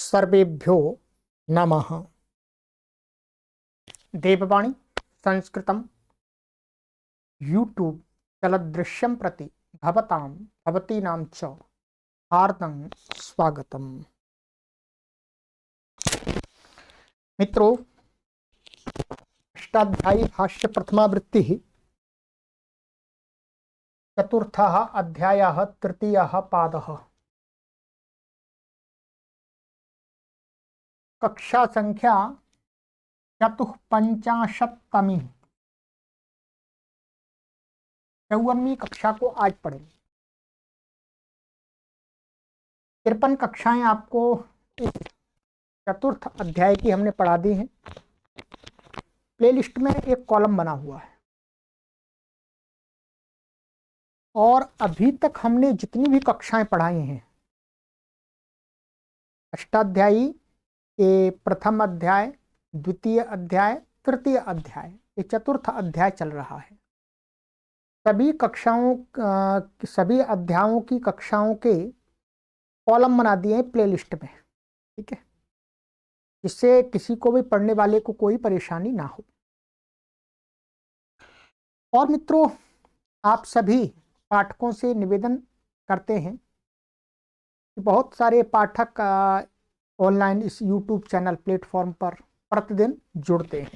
सर्वेभ्यो नमः। देववाणी संस्कृतं यूट्यूब चलदृश्यं प्रति भवतीनां च हार्दं स्वागतम्। मित्रों, अष्टाध्यायी भाष्य प्रथमावृत्तिः चतुर्थः अध्यायः तृतीयः पादः। कक्षा संख्या 54 54वीं कक्षा को आज पढ़ेंगे। 53 कक्षाएं आपको इस चतुर्थ अध्याय की हमने पढ़ा दी हैं। प्लेलिस्ट में एक कॉलम बना हुआ है और अभी तक हमने जितनी भी कक्षाएं पढ़ाई हैं, अष्टाध्यायी के प्रथम अध्याय, द्वितीय अध्याय, तृतीय अध्याय, ये चतुर्थ अध्याय चल रहा है। सभी सभी अध्यायों की कक्षाओं के कॉलम बना दिए हैं प्लेलिस्ट में, ठीक है, जिससे किसी को भी पढ़ने वाले को कोई परेशानी ना हो। और मित्रों, आप सभी पाठकों से निवेदन करते हैं कि बहुत सारे पाठक ऑनलाइन इस यूट्यूब चैनल प्लेटफॉर्म पर प्रतिदिन जुड़ते हैं।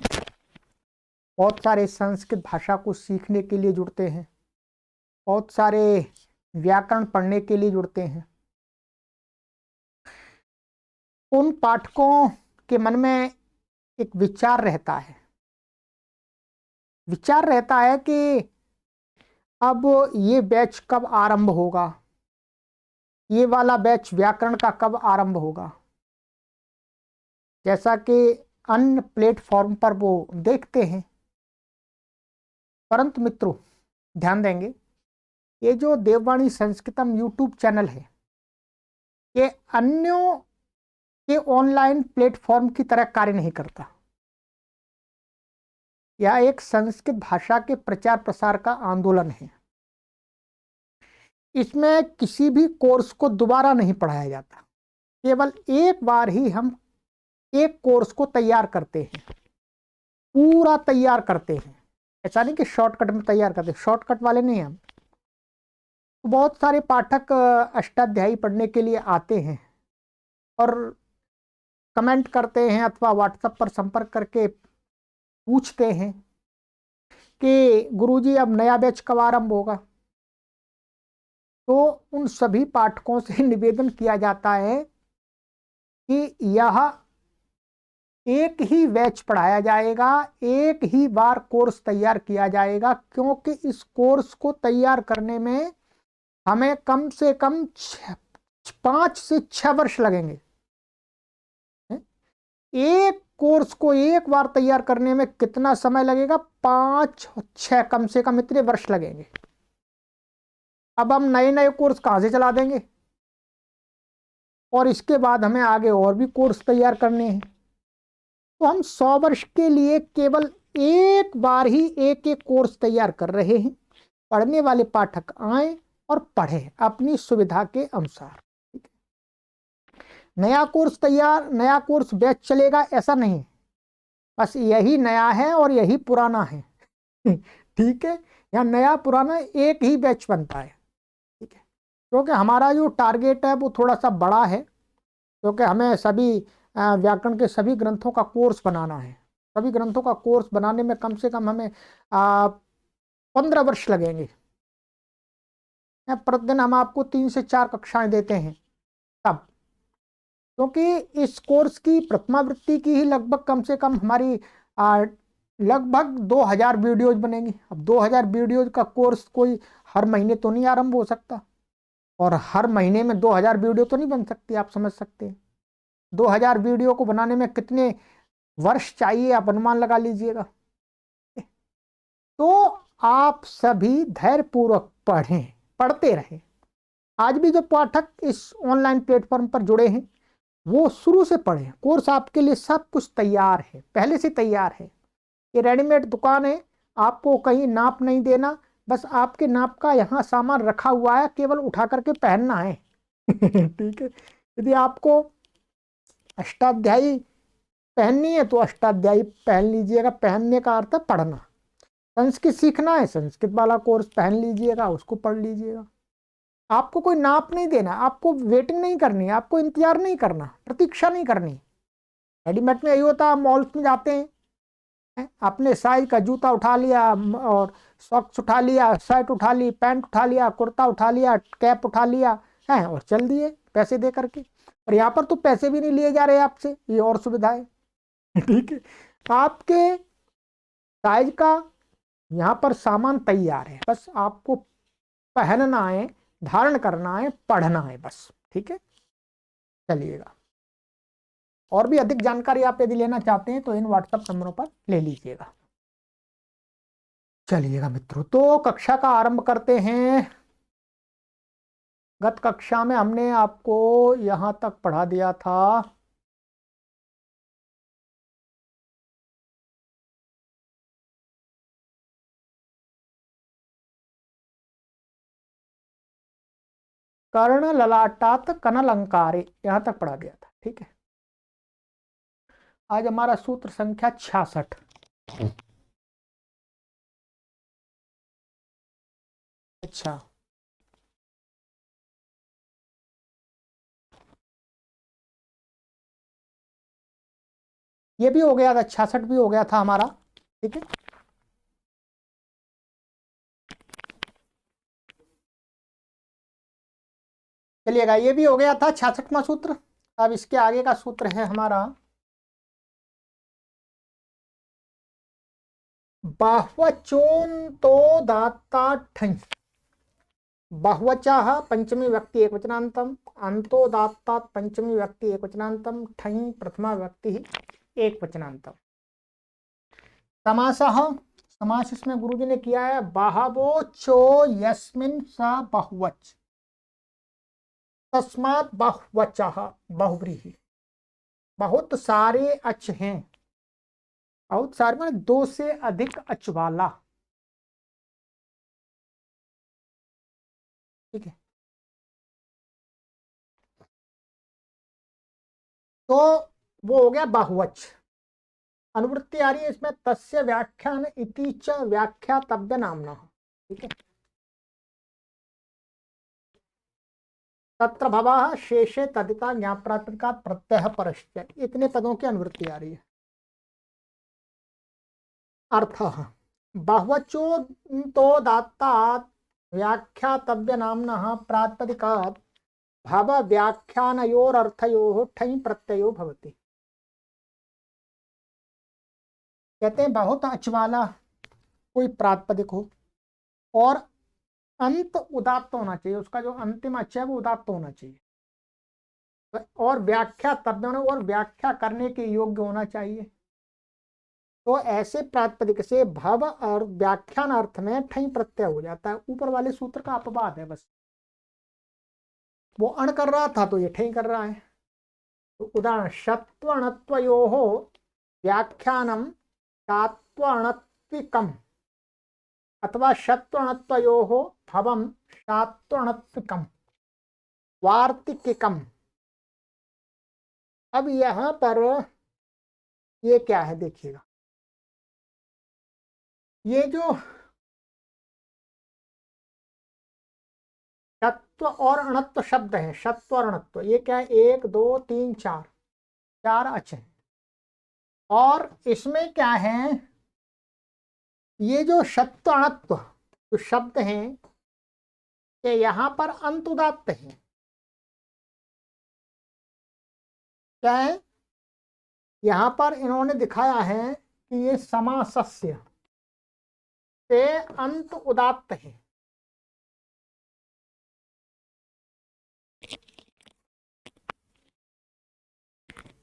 बहुत सारे संस्कृत भाषा को सीखने के लिए जुड़ते हैं, बहुत सारे व्याकरण पढ़ने के लिए जुड़ते हैं। उन पाठकों के मन में एक विचार रहता है कि अब ये बैच कब आरंभ होगा, ये वाला बैच व्याकरण का कब आरंभ होगा। जैसा कि अन्य प्लेटफॉर्म पर वो देखते हैं। परंतु मित्रों, ध्यान देंगे, ये जो देववाणी संस्कृतम यूट्यूब चैनल है, ये अन्यों के ऑनलाइन प्लेटफॉर्म की तरह कार्य नहीं करता। यह एक संस्कृत भाषा के प्रचार प्रसार का आंदोलन है। इसमें किसी भी कोर्स को दोबारा नहीं पढ़ाया जाता। केवल एक बार ही हम एक कोर्स को तैयार करते हैं, पूरा तैयार करते हैं। ऐसा नहीं कि शॉर्टकट में तैयार करते, शॉर्टकट वाले नहीं हम। तो बहुत सारे पाठक अष्टाध्यायी पढ़ने के लिए आते हैं और कमेंट करते हैं अथवा व्हाट्सएप पर संपर्क करके पूछते हैं कि गुरुजी अब नया बैच कब आरंभ होगा। तो उन सभी पाठकों से निवेदन किया जाता है कि यह एक ही बैच पढ़ाया जाएगा, एक ही बार कोर्स तैयार किया जाएगा, क्योंकि इस कोर्स को तैयार करने में हमें कम से कम 5 से 6 वर्ष लगेंगे। एक कोर्स को एक बार तैयार करने में कितना समय लगेगा? 5-6 कम से कम इतने वर्ष लगेंगे। अब हम नए नए कोर्स कहाँ से चला देंगे? और इसके बाद हमें आगे और भी कोर्स तैयार करने हैं। तो हम 100 वर्ष के लिए केवल एक बार ही एक एक कोर्स तैयार कर रहे हैं। पढ़ने वाले पाठक आए और पढ़े अपनी सुविधा के अनुसार। ठीक है, नया कोर्स बैच चलेगा ऐसा नहीं, बस यही नया है और यही पुराना है। ठीक है, या नया पुराना एक ही बैच बनता है। ठीक है, क्योंकि हमारा जो टारगेट है वो थोड़ा सा बड़ा है, क्योंकि हमें सभी व्याकरण के सभी ग्रंथों का कोर्स बनाना है। सभी ग्रंथों का कोर्स बनाने में कम से कम हमें 15 वर्ष लगेंगे। प्रतिदिन हम आपको 3 से 4 कक्षाएं देते हैं तब, क्योंकि इस कोर्स की प्रथमावृत्ति की ही लगभग कम से कम हमारी लगभग 2000 वीडियोज बनेंगी। अब 2000 वीडियोज का कोर्स कोई हर महीने तो नहीं आरंभ हो सकता, और हर महीने में 2000 वीडियो तो नहीं बन सकती। आप समझ सकते हैं 2000 वीडियो को बनाने में कितने वर्ष चाहिए, आप अनुमान लगा लीजिएगा। तो आप सभी धैर्यपूर्वक पढ़ते रहें। आज भी जो पाठक इस ऑनलाइन प्लेटफॉर्म पर जुड़े हैं वो शुरू से पढ़ें। कोर्स आपके लिए सब कुछ तैयार है, पहले से तैयार है। ये रेडीमेड दुकान है, आपको कहीं नाप नहीं देना, बस आपके नाप का यहाँ सामान रखा हुआ है, केवल उठा करके पहनना है। ठीक है, यदि आपको अष्टाध्यायी पहननी है तो अष्टाध्यायी पहन लीजिएगा, पहनने का अर्थ है पढ़ना। संस्कृत सीखना है, संस्कृत वाला कोर्स पहन लीजिएगा, उसको पढ़ लीजिएगा। आपको कोई नाप नहीं देना, आपको वेटिंग नहीं करनी, आपको इंतजार नहीं करना, प्रतीक्षा नहीं करनी। रेडीमेड में यही होता है, मॉल्स में जाते हैं, आपने साइज का जूता उठा लिया और सॉक्स उठा लिया, शर्ट उठा ली, पैंट उठा लिया, कुर्ता उठा लिया, कैप उठा लिया है और चल दिए पैसे दे करके। और यहाँ पर तो पैसे भी नहीं लिए जा रहे आपसे, ये और सुविधा है। ठीक है, आपके साइज का यहाँ पर सामान तैयार है, बस आपको पहनना है, धारण करना है, पढ़ना है बस। ठीक है, चलिएगा। और भी अधिक जानकारी आप यदि लेना चाहते हैं तो इन व्हाट्सएप नंबरों पर ले लीजिएगा। चलिएगा मित्रों, तो कक्षा का आरंभ करते हैं। गत कक्षा में हमने आपको यहां तक पढ़ा दिया था। कर्ण ललाटात कनलंकारे, यहां तक पढ़ा दिया था। ठीक है, आज हमारा सूत्र संख्या 66। अच्छा, ये भी हो गया था, 66 भी हो गया था हमारा। ठीक है, चलिएगा, ये भी हो गया था 66वां सूत्र। अब इसके आगे का सूत्र है हमारा बाह्वचोन्तो दाता ठञ्। बहुवचः पंचमी व्यक्ति एकवचनान्तम, अंतो दात्तात् पंचमी व्यक्ति एकवचनान्तम, ठञ् प्रथमा व्यक्ति एकवचनान्तम। समासः, समास इसमें गुरुजी ने किया है बहवो चो यस्मिन् स बहुवच, तस्मात् बहुवचः बहुव्रीहि। बहुत सारे अच हैं, बहुत सारे माने दो से अधिक अच वाला। ठीक है, तो वो हो गया बहुवच। अनुवृत्ति आ रही है इसमें तस्य व्याख्यान इति च व्याख्यातव्य नामना। ठीक है, तत्र भवः शेषे तदिता ज्ञाप्रातिपदिकात् प्रत्ययः परश्च, इतने पदों की अनुवृत्ति आ रही है। अर्थः बहुवचो तो दात्तात् व्याख्यातव्य नामनः प्रातिपदिकात् भव व्याख्यानयोरर्थयोः ठञ् प्रत्ययो भवति। कहते हैं बहुत अचवाला कोई प्रातिपदिक हो और अंत उदात्त होना चाहिए, उसका जो अंतिम अच है वो उदात्त होना चाहिए, और व्याख्या तब और व्याख्या करने के योग्य होना चाहिए। तो ऐसे प्रातिपदिक से भव और व्याख्यान अर्थ में ठई प्रत्यय हो जाता है। ऊपर वाले सूत्र का अपवाद है बस, वो अण कर रहा था तो ये ठई कर रहा है। तो उदाहरण शत्वणत्वयोः व्याख्यानम शात्वणत्विकम अथवा शत्वणत्वयोः भवम शात्वणत्विकम वार्तिकिकम। अब यहां पर ये क्या है देखिएगा, ये जो शत्व और अणत्व शब्द है, शत्व और अणत्व, ये क्या है, 1 2 3 4, चार अच हैं। और इसमें क्या है, ये जो शत्व अणत्व जो शब्द हैं कि यहां पर अंत उदात्त है। क्या है, यहां पर इन्होंने दिखाया है कि ये समासस्य से अंत उदात्त है।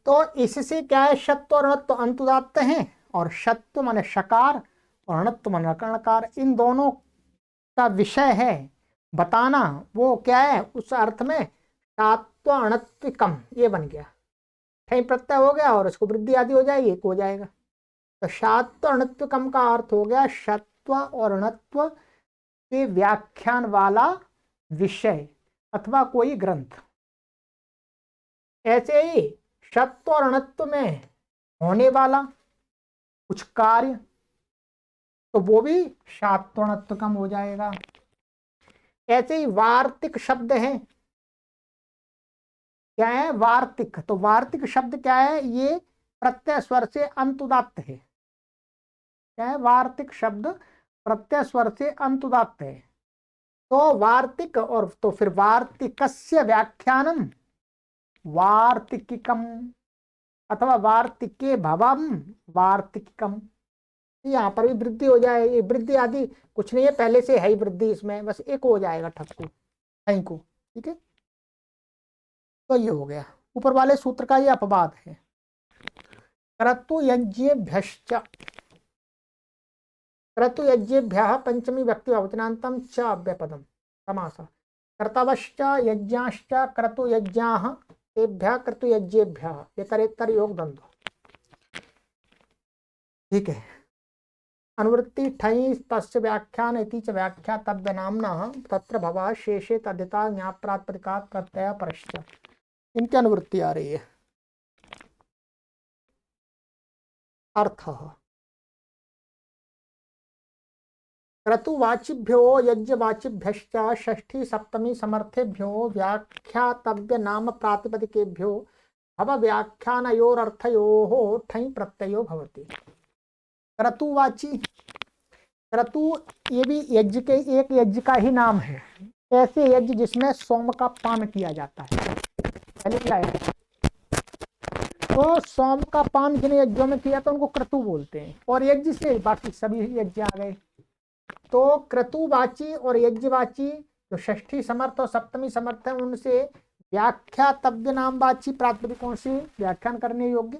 तो इससे क्या है, शत्व और अणत्व अंत उदात्त हैं, और शत्व माने शकार और अणत्व माने अकर्णकार, इन दोनों का विषय है बताना। वो क्या है, उस अर्थ में शात्व अणत्विकम ये बन गया, ठई प्रत्यय हो गया और इसको वृद्धि आदि हो जाएगी, एक हो जाएगा। तो शात्व अणत्विकम का अर्थ हो गया शत्व और अणत्व के व्याख्यान वाला विषय अथवा कोई ग्रंथ। ऐसे ही सत्व और अणत्व में होने वाला कुछ कार्य, तो वो भी सात्वणत्व हो जाएगा। ऐसे ही वार्तिक शब्द है, क्या है वार्तिक, तो वार्तिक शब्द क्या है, ये प्रत्यय स्वर से अंत उदात्त है। क्या है वार्तिक शब्द, प्रत्यय स्वर से अंत उदात्त है। तो वार्तिक और तो फिर वार्तिकस्य व्याख्यानम वार्तिकिकम अथवा वार्तिके भवम वार्तिकिकम। यहाँ पर भी वृद्धि हो जाए, ये वृद्धि आदि कुछ नहीं है, पहले से है ही वृद्धि, इसमें बस एक हो जाएगा ठक्कू ठई को। ठीक है, तो ये हो गया, ऊपर वाले सूत्र का ये अपवाद है। क्रतु यज्ञेभ्यश्च, क्रतु यज्ञेभ्यः पंचमी व्यक्ति बहुवचनान्तं च अव्यपदम समासः। कर्तवश्च यज्ञाश्च क्रतु यज्ञाः तेभ्यः क्रतु यज्ञेभ्यः इतरेतर योग द्वंद्व। ठीक है, अनुवृत्ति ठई तस्य व्याख्यान इति च व्याख्या तद्य नामना तत्र भवा शेषे तद्यता ज्ञाप्रातिपदिकात् प्रत्यय परश्च। इनकी अनुवृत्ति आ रही है। अर्थ क्रतुवाचिभ्यो यज्ञवाचिभ्यश्च षष्ठी सप्तमी समर्थेभ्यो व्याख्यातव्य नाम प्रातिपदिकेभ्यो भव व्याख्यानयोरर्थयोः ठई प्रत्ययो भवति। क्रतुवाची, क्रतु ये भी यज्ञ के एक यज्ञ का ही नाम है। ऐसे यज्ञ जिसमें सोम का पान किया जाता है, पहले क्या है, तो सोम का पान जिन यज्ञों में किया तो उनको क्रतु बोलते हैं, और यज्ञ से बाकी सभी यज्ञ आ गए। तो क्रतुवाची और यज्ञवाची जो षष्ठी समर्थ और सप्तमी समर्थ है, उनसे व्याख्यातव्य नाम वाची प्रातिपदिकों से व्याख्यान करने योग्य,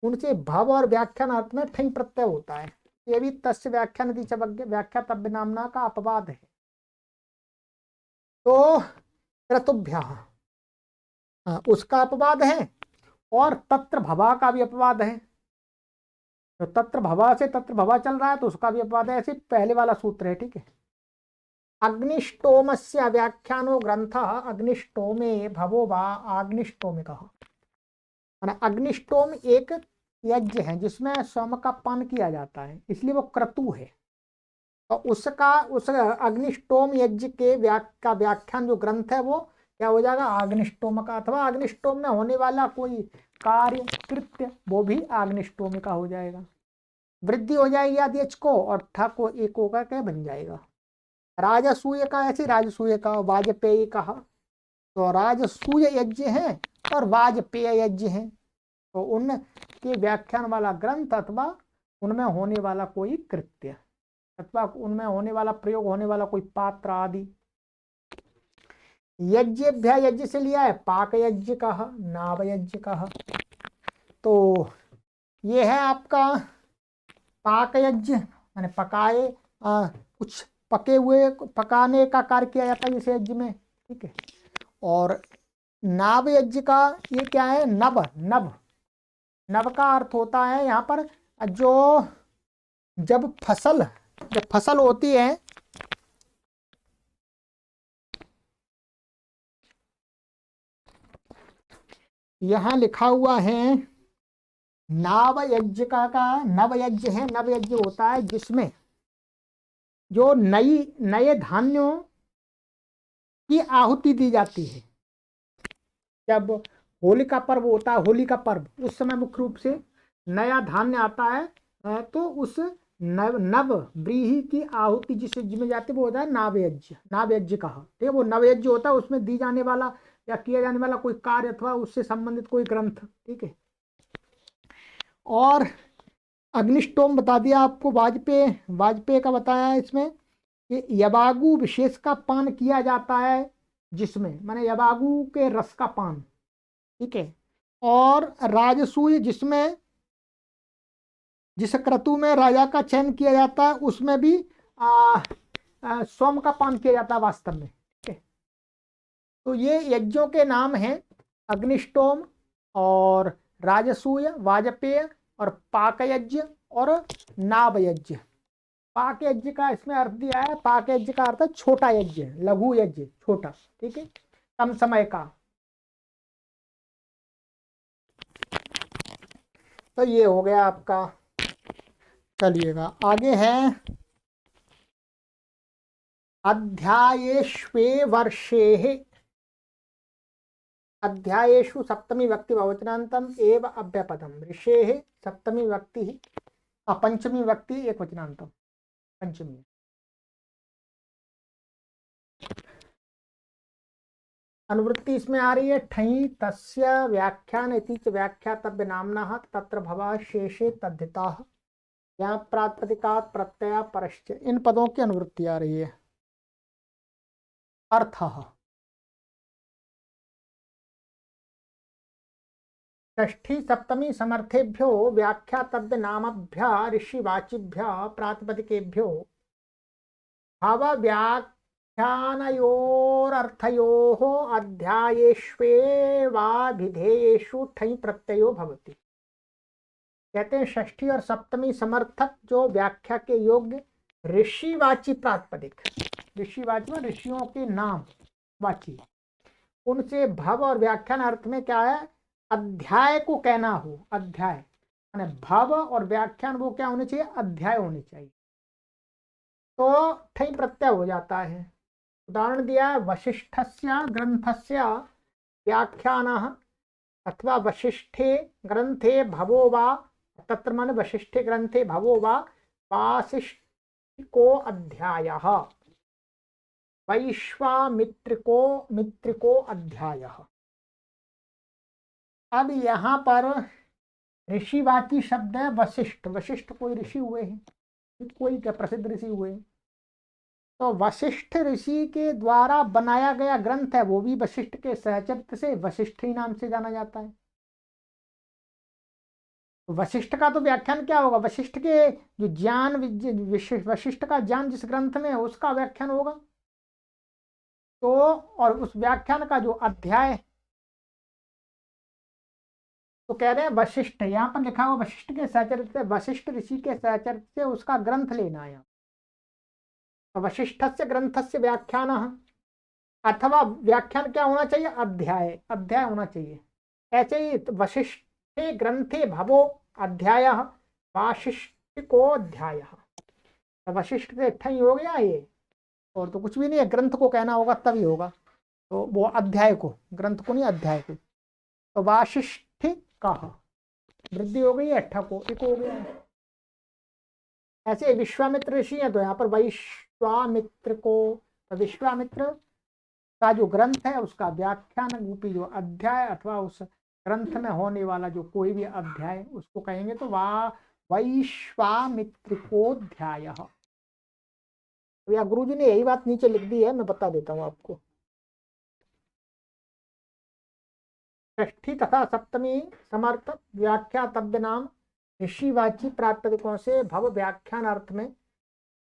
उनसे भव और व्याख्यान अर्थ में ठई प्रत्यय होता है। ये भी तस्य व्याख्यान व्याख्यातव्य नामना का अपवाद है। तो क्रतुभ्यः उसका अपवाद है, और तत्र भवा का भी अपवाद है। तो तत्र भवा से तत्र भवा चल रहा है तो उसका भी अपवाद है। ऐसे पहले वाला सूत्र है। ठीक है, अग्निष्टोमस्य व्याख्यानो ग्रंथः अग्निष्टोमे भवो वा अग्निष्टोमिकः। अग्निष्टोम एक यज्ञ है जिसमें सोम का पान किया जाता है, इसलिए वो क्रतु है। तो उसका उस अग्निष्टोम यज्ञ के व्याख्यान जो ग्रंथ है वो क्या हो जाएगा, अग्निष्टोम का, अथवा अग्निष्टोम में होने वाला कोई कार्य कृत्य वो भी अग्निष्टोम का हो जाएगा। वृद्धि हो जाएगी आदि एच को, और ठा को एक होकर के बन जाएगा। राजसूय का ऐसे राजसूय का, वाजपेयी कहा तो राजसूय यज्ञ है और वाजपेय यज्ञ है। तो उनके व्याख्यान वाला ग्रंथ अथवा उनमें होने वाला कोई कृत्य अथवा उनमें होने वाला प्रयोग होने वाला कोई पात्र आदि। यज्ञेभ्य यज्ञ से लिया है पाक यज्ञ कहा, नाभ यज्ञ कहा। तो ये है आपका पाक यज्ञ, माने पकाए कुछ पके हुए पकाने का कार्य किया जाता है इस यज्ञ में। ठीक है, और नाभ यज्ञ का ये क्या है, नभ, नभ, नभ का अर्थ होता है यहाँ पर जो जब फसल होती है, यहाँ लिखा हुआ है नाभ यज्ञ का नव यज्ञ है। नव यज्ञ होता है जिसमें जो नए धान्यों की आहुति दी जाती है। जब होली का पर्व होता है, होली का पर्व, उस समय मुख्य रूप से नया धान्य आता है, तो उस नव व्रीहि की आहुति जिस यज्ञ में जाती है वो होता है नाभ यज्ञ। नाभ यज्ञ कहा, ठीक है, वो नव यज्ञ होता है, उसमें दी जाने वाला या किया जाने वाला कोई कार्य अथवा उससे संबंधित कोई ग्रंथ। ठीक है, और अग्निष्टोम बता दिया आपको, वाजपेय का बताया इसमें कि यबागु विशेष का पान किया जाता है जिसमें, माने यबागु के रस का पान। ठीक है, और राजसूय जिस क्रतु में राजा का चयन किया जाता है उसमें भी सोम का पान किया जाता है वास्तव में। ठीक है, तो ये यज्ञों के नाम हैं अग्निष्टोम और राजसूय, वाजपेय और पाक यज्ञ और नाभ यज्ञ। पाक यज्ञ का इसमें अर्थ दिया है, पाक यज्ञ का अर्थ है छोटा यज्ञ, लघु यज्ञ, छोटा। ठीक है, कम समय का। तो ये हो गया आपका। चलिएगा आगे है अध्यायेष्वे वर्षे। अध्यायेषु सप्तमी व्यक्ति बहुवचनान्तम एव अव्यपदम ऋषेः सप्तमी व्यक्ति पंचमी व्यक्ति एक वचनान्तम पंचमी। अनुवृत्ति इसमें आ रही है ठई तस्य व्याख्यान इति च व्याख्यातव्य नाम्नः तत्र भवा शेषे तद्धिताः यहाँ प्रातिपदिकात् प्रत्यय परश्च। इन पदों की अनुवृत्ति आ रही है। अर्थः षष्ठी सप्तमी समर्थेभ्यो व्याख्यातव्य नामभ्य ऋषिवाचिभ्य प्रातिपदिकेभ्यो भाव व्याख्यानयोरर्थयोः अध्यायेष्वेवाभिधेयेषु ठञ् प्रत्ययो भवति। कहते हैं षष्ठी और सप्तमी समर्थक जो व्याख्या के योग्य ऋषिवाची प्रातिपदिक, ऋषिवाची में ऋषियों के नाम वाची, उनसे भव और व्याख्यान अर्थ में क्या है अध्याय को कहना हो। अध्याय माने भव और व्याख्यान वो क्या होने चाहिए अध्याय होने चाहिए, तो ठई प्रत्यय हो जाता है। उदाहरण दिया है वशिष्ठस्य ग्रंथस्य व्याख्यानः अथवा वशिष्ठे ग्रंथे भवो वा तत्र माने वशिष्ठे ग्रंथे भवो वा वासिष्ठिको अध्यायः मित्रिको अध्यायः। अब यहाँ पर ऋषिवाची शब्द है वशिष्ठ। वशिष्ठ कोई ऋषि हुए हैं, कोई क्या प्रसिद्ध ऋषि हुए हैं, तो वशिष्ठ ऋषि के द्वारा बनाया गया ग्रंथ है वो भी वशिष्ठ के सहचरित्र से वशिष्ठ ही नाम से जाना जाता है। वशिष्ठ का तो व्याख्यान क्या होगा, वशिष्ठ के जो ज्ञान वशिष्ठ का ज्ञान जिस ग्रंथ में है उसका व्याख्यान होगा। तो और उस व्याख्यान का जो अध्याय, तो कह रहे हैं वशिष्ठ, यहाँ पर लिखा हुआ वशिष्ठ के सहचरित्र से, वशिष्ठ ऋषि के सहचरित्र से उसका ग्रंथ लेना है। वशिष्ठस्य ग्रंथस्य व्याख्यान अथवा व्याख्यान क्या होना चाहिए अध्याय, अध्याय होना चाहिए। ऐसे ही वशिष्ठे ग्रंथे भवो अध्याय वाशिष्ठिको अध्याय। वशिष्ठ से ठई हो गया ये, और तो कुछ भी नहीं है, ग्रंथ को कहना होगा तभी होगा, तो वो अध्याय को, ग्रंथ को नहीं अध्याय को। तो वाशिष्ठिका वृद्धि हो गई है, अट्ठा को एक हो गया है। ऐसे विश्वामित्र ऋषि है तो यहाँ पर विश्वामित्र को, तो विश्वामित्र का जो ग्रंथ है उसका व्याख्यान रूपी जो अध्याय अथवा उस ग्रंथ में होने वाला जो कोई भी अध्याय उसको कहेंगे तो वैश्वामित्रिकोध्याय। तो या गुरु जी ने यही बात नीचे लिख दी है, मैं बता देता हूँ आपको। षष्ठी तथा सप्तमी समर्थ व्याख्यातव्य नाम ऋषिवाची प्रातिपदिकों से भव व्याख्यान अर्थ में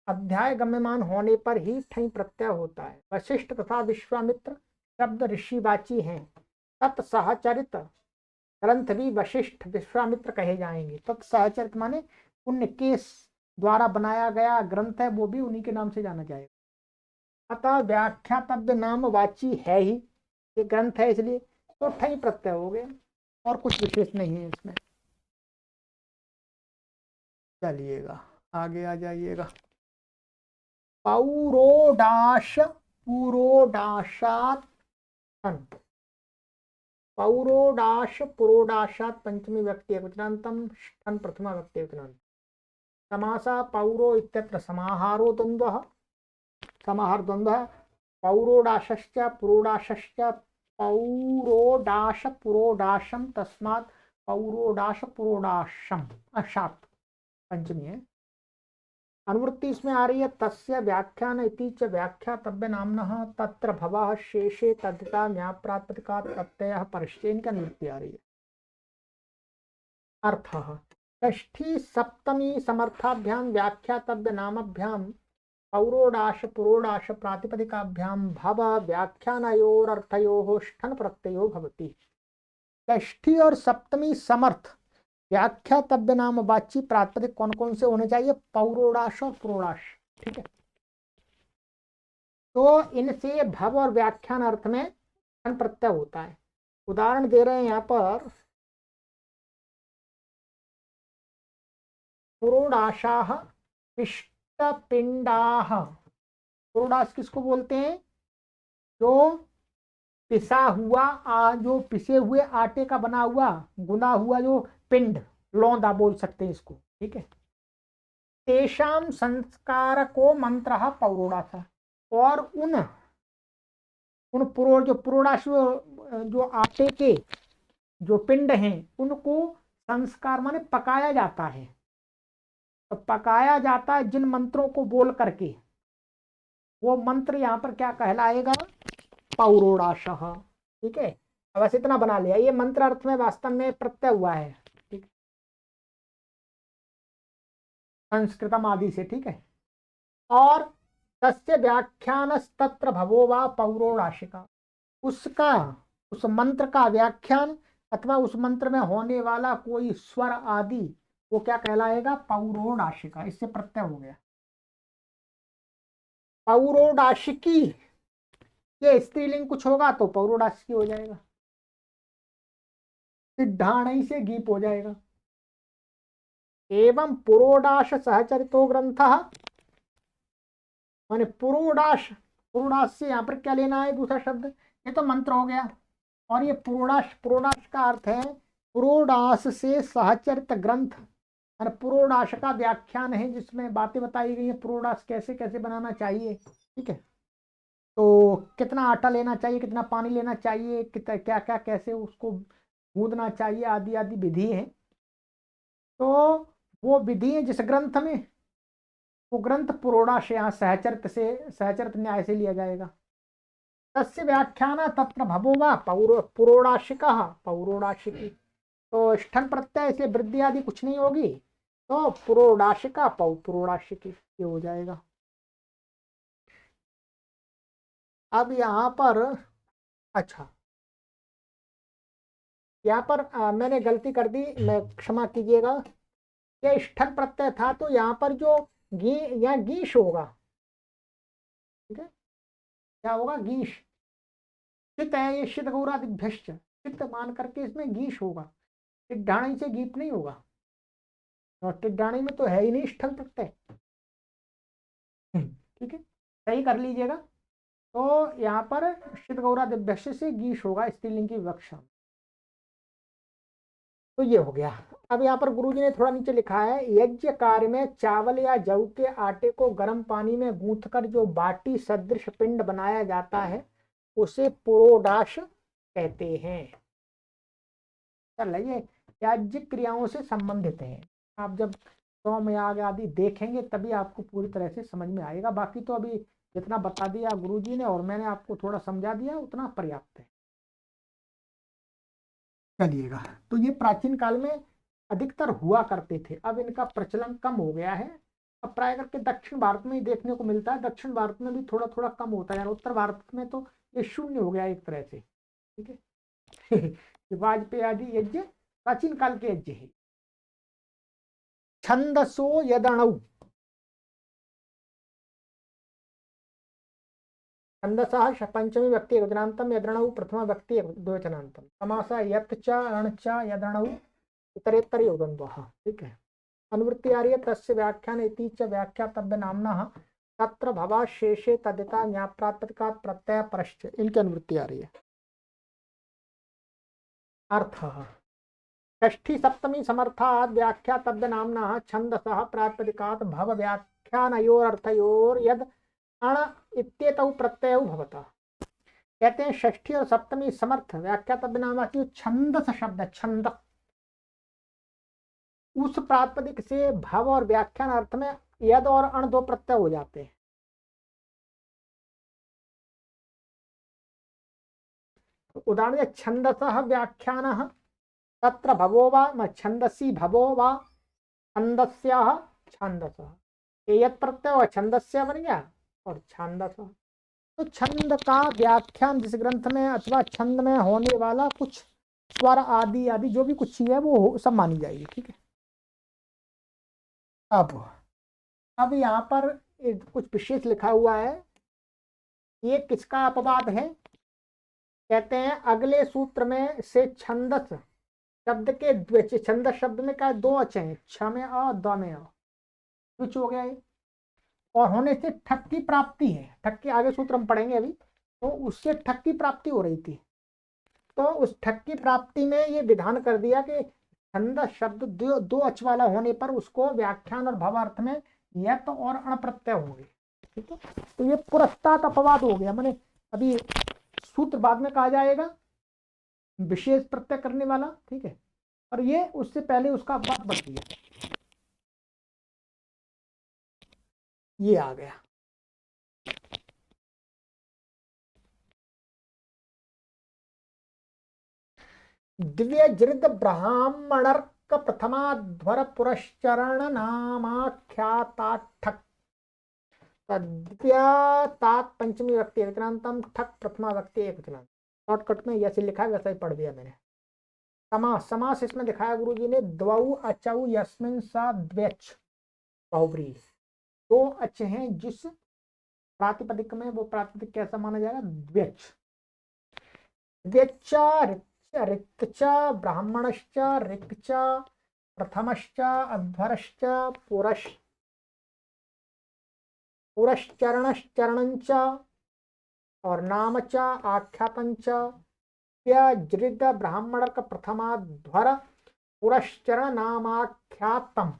अध्याय गम्यमान होने पर ही ठई प्रत्यय होता है। वशिष्ठ तथा विश्वामित्र शब्द ऋषिवाची हैं, तत्सहचरित ग्रंथ भी वशिष्ठ विश्वामित्र कहे जाएंगे। तत्सहचरित माने उनके द्वारा बनाया गया ग्रंथ है वो भी उन्हीं के नाम से जाना जाएगा। अतः व्याख्यातव्य नाम वाची है ही, ये ग्रंथ है इसलिए तो ठई प्रत्यय हो गया, और कुछ विशेष नहीं है इसमें। चलिएगा आगे आ जाइएगा। पौरोडाश पुरोडाशात पौरोडाश पुरोडाशात पंचमी व्यक्ति एकवचनान्तम ष्ठन् प्रथमा व्यक्ति एकवचनान्तम। समासा पौरो इत्यत्र समाहारो द्वन्द्वः, समाहार द्वन्द्वः। पौरोडाशश्च पुरोडाशश्च पौरोडाश पुरोडाशम तस्मात् पौरोडाश पुरोडाशम अशात पंचमी है। अनुवृत्ति इसमें आ रही है तस्य व्याख्यान इति च व्याख्यातव्य नाम्नः तत्र भवः शेषे तद्धिता न्याय प्रातिपदिकात् प्रत्ययः परश्चेन की अनुवृत्ति आ रही है। अर्थः षष्ठी सप्तमी समर्थाभ्यां व्याख्यातव्य नामभ्यां पौरोडाश पुरोडाश प्रातिपदिकाभ्यां भव व्याख्यानयोरर्थयोः ष्ठन् प्रत्ययो भवति। षष्ठी और सप्तमी समर्थ व्याख्यातव्य नाम वाची प्रातिपदिक कौन कौन से होने चाहिए, पौरोडाश और पुरोडाश, ठीक है। तो इनसे भव और व्याख्यान अर्थ में ष्ठन् प्रत्यय होता है। उदाहरण दे रहे हैं यहाँ पर पुरोडाशाः पिष्टपिंडाः। पुरोडाश किसको बोलते हैं? जो पिसा हुआ जो पिसे हुए आटे का बना हुआ गुना हुआ जो पिंड, लौंदा बोल सकते हैं इसको, ठीक है। तेषाम संस्कार को मंत्र पौरोडाशा, और उन जो पुरोडाश जो आटे के जो पिंड हैं उनको संस्कार माने पकाया जाता है। तो पकाया जाता है जिन मंत्रों को बोल करके, वो मंत्र यहाँ पर क्या कहलाएगा? पौरोडाशः, ठीक है। अब बस इतना बना लिया, ये मंत्र अर्थ में वास्तव में प्रत्यय हुआ है, ठीक है, संस्कृतम आदि से, ठीक है। और तस्य व्याख्यान तत्र भवो वा पौरोडाशिका, उसका उस मंत्र का व्याख्यान अथवा उस मंत्र में होने वाला कोई स्वर आदि वो क्या कहलाएगा? पौरोडाशिका। इससे प्रत्यय हो गया। पौरोडाशिकी, ये स्त्रीलिंग कुछ होगा तो पौरोडाशिकी हो जाएगा, सिद्धाणई से गीप हो जाएगा। एवं पुरोडाश सहचरितो ग्रंथ, माने पुरोडाश, पुरोडाश से यहाँ पर क्या लेना है? दूसरा शब्द, ये तो मंत्र हो गया। और ये पुरोडाश, पुरोडाश का अर्थ है पुरोडाश से सहचरित ग्रंथ, और पुरोडाश का व्याख्यान है जिसमें बातें बताई गई है पुरोडाश कैसे कैसे बनाना चाहिए, ठीक है। तो कितना आटा लेना चाहिए, कितना पानी लेना चाहिए, कितना क्या क्या कैसे उसको गूंदना चाहिए, आदि आदि विधि है। तो वो विधि है जिस ग्रंथ में, वो ग्रंथ पुरोडाश यहाँ सहचरित से, सहचरित न्याय से लिया जाएगा। तस्य व्याख्यान तत्र भवो वा पुरोडाशिका पौरोडाशिकी। तो स्थन प्रत्यय से वृद्धि आदि कुछ नहीं होगी, तो पुरोडाशिका पुरोडाशिकी ये हो जाएगा। अब यहाँ पर, अच्छा, यहाँ पर मैंने गलती कर दी, मैं क्षमा कीजिएगा। ये स्थन प्रत्यय था तो यहाँ पर जो गी, यहाँ गीश होगा, ठीक है। क्या होगा? गीश। चित है ये शीत गौरादिभ्यश्च, चित्त मान करके इसमें गीश होगा, टिड्ढाणी से गीत नहीं होगा। और टिड्ढाणी में तो है ही नहीं स्थल प्रत्यय, ठीक है, सही कर लीजिएगा। तो यहाँ पर शीत गौरादिभ्यश्च से गीश होगा स्त्रीलिंग की विवक्षा। तो ये हो गया। अब यहाँ पर गुरुजी ने थोड़ा नीचे लिखा है, यज्ञ कार्य में चावल या जौ के आटे को गर्म पानी में गूंथकर जो बाटी सदृश पिंड बनाया जाता है उसे पुरोडाश कहते हैं। चलिए, याज्ञ क्रियाओं से संबंधित है। आप जब सोम याग आदि देखेंगे तभी आपको पूरी तरह से समझ में आएगा। बाकी तो अभी जितना बता दिया गुरुजी ने और मैंने आपको थोड़ा समझा दिया उतना पर्याप्त है। चलिएगा, तो ये प्राचीन काल में अधिकतर हुआ करते थे, अब इनका प्रचलन कम हो गया है। अब प्राय करके दक्षिण भारत में ही देखने को मिलता है, दक्षिण भारत में भी थोड़ा थोड़ा कम होता है, उत्तर भारत में तो ये शून्य हो गया एक तरह से, ठीक है। वाजपेयी आदि यज्ञ प्राचीन काल के यज्ञ है। छंदसो यदणौ, छंदसः पंचमी व्यक्ति एकवचनान्तम, यदणौ प्रथमा व्यक्ति द्विवचनान्तम, समासः यत् च अण च यदणौ इतरेतर योगन्वः, ठीक है। अनुवृत्ति आ रही है, तस्य व्याख्यान इति च व्याख्यातव्य नामना तत्र भवा शेषे तदिता ज्ञाप्रातिपदिकात् प्रत्यय परश्च, इनकी अनुवृत्ति आ रही है। अर्थ, षष्ठी सप्तमी समर्थात् व्याख्यातव्य नामना छंदसः प्रातिपदिकात् भव व्याख्यानयोरर्थयोर यद अण इत्येतौ प्रत्ययौ भवता। कहते हैं षष्ठी और सप्तमी समर्थ व्याख्यातव्य नाम जो छंदस शब्द, छंद, उस प्रातिपदिक से भव और व्याख्यान अर्थ में यद और अण दो प्रत्यय हो जाते हैं। उदाहरण, छंदसः व्याख्यानः तत्र भवो वा छंदसी भवो वा छंदस्याः छंदसः, ये यद प्रत्यय और छंदस्य बन गया और छंदस। तो छंद का व्याख्यान जिस ग्रंथ में अथवा छंद में होने वाला कुछ स्वर आदि आदि जो भी कुछ चीज है वो सब मानी जाएगी, ठीक है। अब यहाँ पर कुछ विशेष लिखा हुआ है, ये किसका अपवाद है? कहते हैं अगले सूत्र में से छंदस शब्द के द्विच, छंद शब्द में क्या है, दो अच हैं, छ में अ, द में अ, द्विच हो गया ये। और होने से ठक की प्राप्ति है, ठक के आगे सूत्र हम पढ़ेंगे अभी, तो उससे ठक की प्राप्ति हो रही थी। तो उस ठक की प्राप्ति में ये विधान कर दिया कि छंद शब्द दो अच वाला होने पर उसको व्याख्यान और भावार्थ में यत और अण प्रत्यय होंगे। ठीक है, तो ये पुरस्तात अपवाद हो गया, माने अभी सूत्र बाद में कहा जाएगा विशेष प्रत्यय करने वाला। ठीक है, और ये उससे पहले उसका अपवाद बच गया, ये आ गया। दिव्य जृद ब्राह्मणर्क प्रथमाध्वर पुरश्चरण नामाख्याताठक तद्व्यातात पंचमी व्यक्ति एकवचनांतम ठक प्रथमा व्यक्ति एकवचनांत। शॉर्टकट में जैसे लिखा है वैसा ही पढ़ दिया मैंने। समास, समास इसमें दिखाया गुरु जी ने, द्वौ अचौ यस्मिन सा द्व्यच बहुब्री, दो अच हैं जिस प्रातिपदिक में, वो प्रातिपदिक कैसा माना जाएगा, द्व्यच। द्व्यच ऋक्च ब्राह्मणश्च ऋक्च प्रथमश्च अध्वरश्च पुरश्चरणश्चरणञ्च और नाम च आख्यातञ्च जृद ब्राह्मणक प्रथमाध्वर पुरश्चरण नामाख्यातम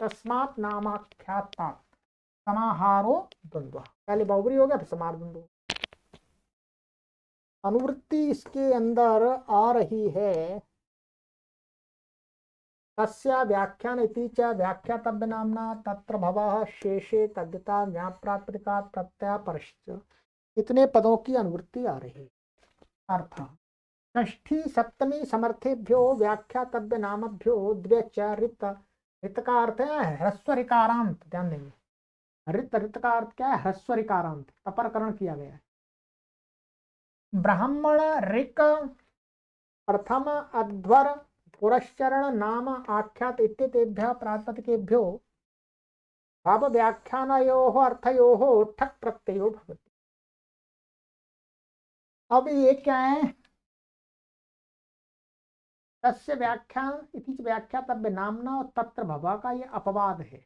तस्मात् नामाख्याता समाहारो द्वंद्व। पहले बहुब्री हो गया फिर समाहार द्वंद्व। अनुवृत्ति इसके अंदर आ रही है, तस्या व्याख्यान इति च व्याख्यातव्य नामना तत्र भवः शेषे तद्यता व्याप्रात्मिका प्रत्यय परश्च। इतने पदों की अनुवृत्ति आ रही है। अर्थ षष्ठी सप्तमी समर्थेभ्यो व्याख्यातव्य नामभ्यो द्व्यच रित, रित का अर्थ है ह्रस्व ऋकारांत, ध्यान देंगे, रित, रित का अर्थ क्या है, ह्रस्व ऋकारांत, अपरकरण किया गया है। ब्राह्मण ऋक प्रथम अध्वर पुरश्चरण नाम आख्यात इत्येतेभ्यः प्रातिपदिकेभ्यो भाव व्याख्यानयोः अर्थयोः ठक प्रत्ययो भवति। अब ये क्या है, तस्य व्याख्यान इति व्याख्यातव्य नामना और तत्र भवा का ये अपवाद है।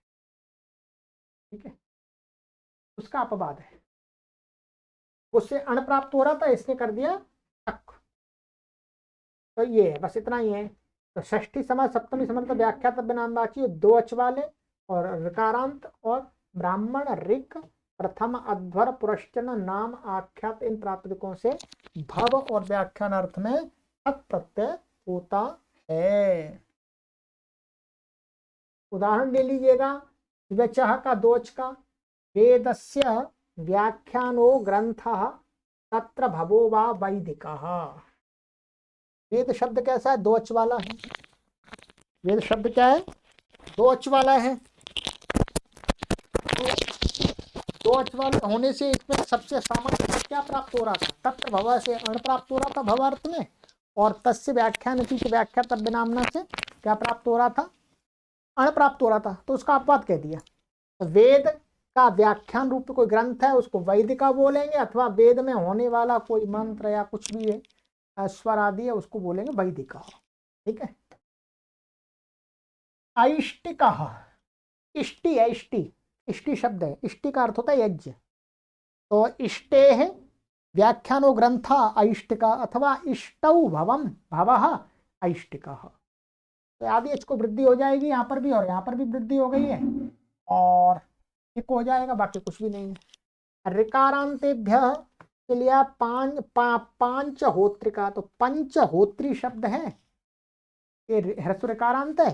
ठीक है, उसका अपवाद है, उससे अण प्राप्त हो रहा था, इसने कर दिया ठक। तो ये है, बस इतना ही है। तो षष्ठी समास सप्तमी समर्थ व्याख्यातव्य नाम वाची दो अच वाले और ऋकारांत, और ब्राह्मण ऋक प्रथम अध्वर पुरश्चरण नाम आख्यात, इन प्रातिपदिकों से भव और व्याख्यानार्थ में ठक प्रत्यय होता है। उदाहरण ले लीजिएगा, द्व्यचः का दो अच का, वेदस्य व्याख्यानो ग्रंथः तत्र भवो वा वैदिकः। वेद शब्द कैसा है, दो अच वाला है। वेद शब्द क्या है, दो अच वाला है। दो अच वाला होने से इसमें सबसे सामान्य क्या प्राप्त हो रहा था, तत्र भव से अण प्राप्त हो रहा था भवार्थ में, और तस्य व्याख्यान व्याख्या तब्य नामना से क्या प्राप्त हो रहा था, अण प्राप्त हो रहा था। तो उसका अपवाद कह दिया। तो वेद का व्याख्यान रूप कोई ग्रंथ है उसको वैदिका बोलेंगे, अथवा वेद में होने वाला कोई मंत्र या कुछ भी है, स्वर आदि है, उसको बोलेंगे वैदिका। ठीक है, ऐष्टिक, इष्टि है, इष्टि, इष्टि शब्द है, इष्टि का अर्थ होता है यज्ञ। तो इष्टे है व्याख्यानो ग्रंथ ऐष्टिक, अथवा इष्टौ भवम भवः ऐष्टिक। तो आदि इसको वृद्धि हो जाएगी यहाँ पर भी, और यहाँ पर भी वृद्धि हो गई है, और एक हो जाएगा, बाकी कुछ भी नहीं है। ऋकारांतेभ्य के लिए पांच होत्रिका, तो पंचहोत्री शब्द है, ये ह्रस्व ऋकारांत है,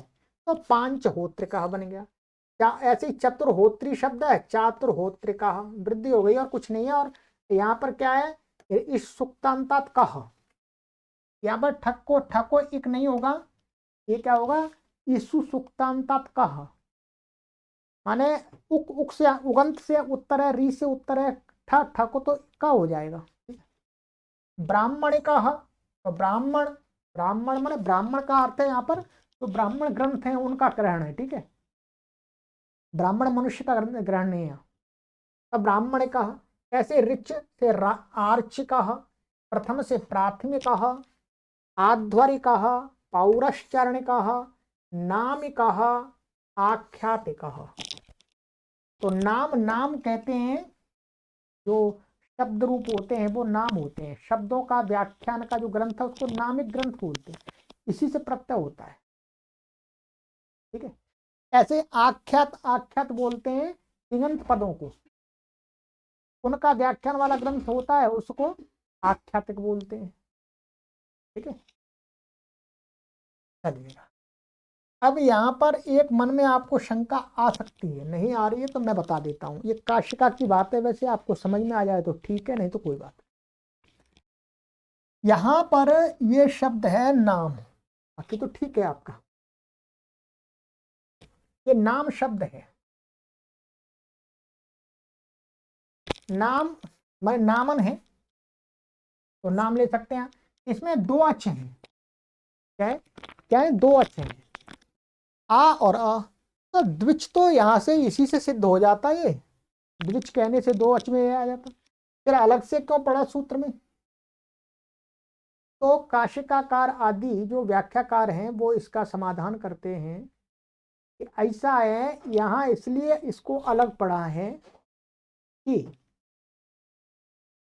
तो पांच होत्रिका बन गया। ऐसे चतुर्होत्री शब्द है, चातुर्होत्रिका, वृद्धि हो गई और कुछ नहीं है। और यहाँ पर क्या है, इस सुक्तांतात कह, यहाँ पर ठको एक नहीं होगा, ये क्या होगा, ईसु सुक्तांतात कह, माने उक से उगंत से उत्तर है, री से उत्तर है, ठको तो का हो जाएगा। ब्राह्मण कह, तो ब्राह्मण, ब्राह्मण माने ब्राह्मण का अर्थ है यहाँ पर तो ब्राह्मण ग्रंथ है उनका ग्रहण है। ठीक है, ब्राह्मण मनुष्य का ग्रहण नहीं है। अब ब्राह्मण कह, ऐसे रिच से आर्च कह, प्रथम से प्राथमिक कह, आध्वरी कह, पौरश्चरणिकः, नामिकः, आख्यातिकः। तो नाम कहते हैं जो शब्द रूप होते हैं वो नाम होते हैं। शब्दों का व्याख्यान का जो ग्रंथ है उसको नामिक ग्रंथ बोलते हैं, इसी से प्रत्यय होता है। ठीक है। ऐसे आख्यात बोलते हैं तिङंत पदों को, उनका व्याख्यान वाला ग्रंथ होता है उसको आख्यातिक बोलते हैं। ठीक है, चलिएगा। अब यहाँ पर एक मन में आपको शंका आ सकती है, नहीं आ रही है तो मैं बता देता हूँ। ये काशिका की बात है, वैसे आपको समझ में आ जाए तो ठीक है, नहीं तो कोई बात। यहाँ पर ये शब्द है नाम, बाकी तो ठीक है आपका। ये नाम शब्द है। नाम मैं नामन है तो नाम ले सकते हैं। इसमें दो अच हैं। क्या है? क्या है? दो अच हैं, आ और अ। तो द्विच तो यहां से इसी से सिद्ध हो जाता है। ये द्विच कहने से दो अच में आ जाता, फिर अलग से क्यों पढ़ा सूत्र में? तो काशिकाकार आदि जो व्याख्याकार हैं वो इसका समाधान करते हैं कि ऐसा है, यहां इसलिए इसको अलग पढ़ा है कि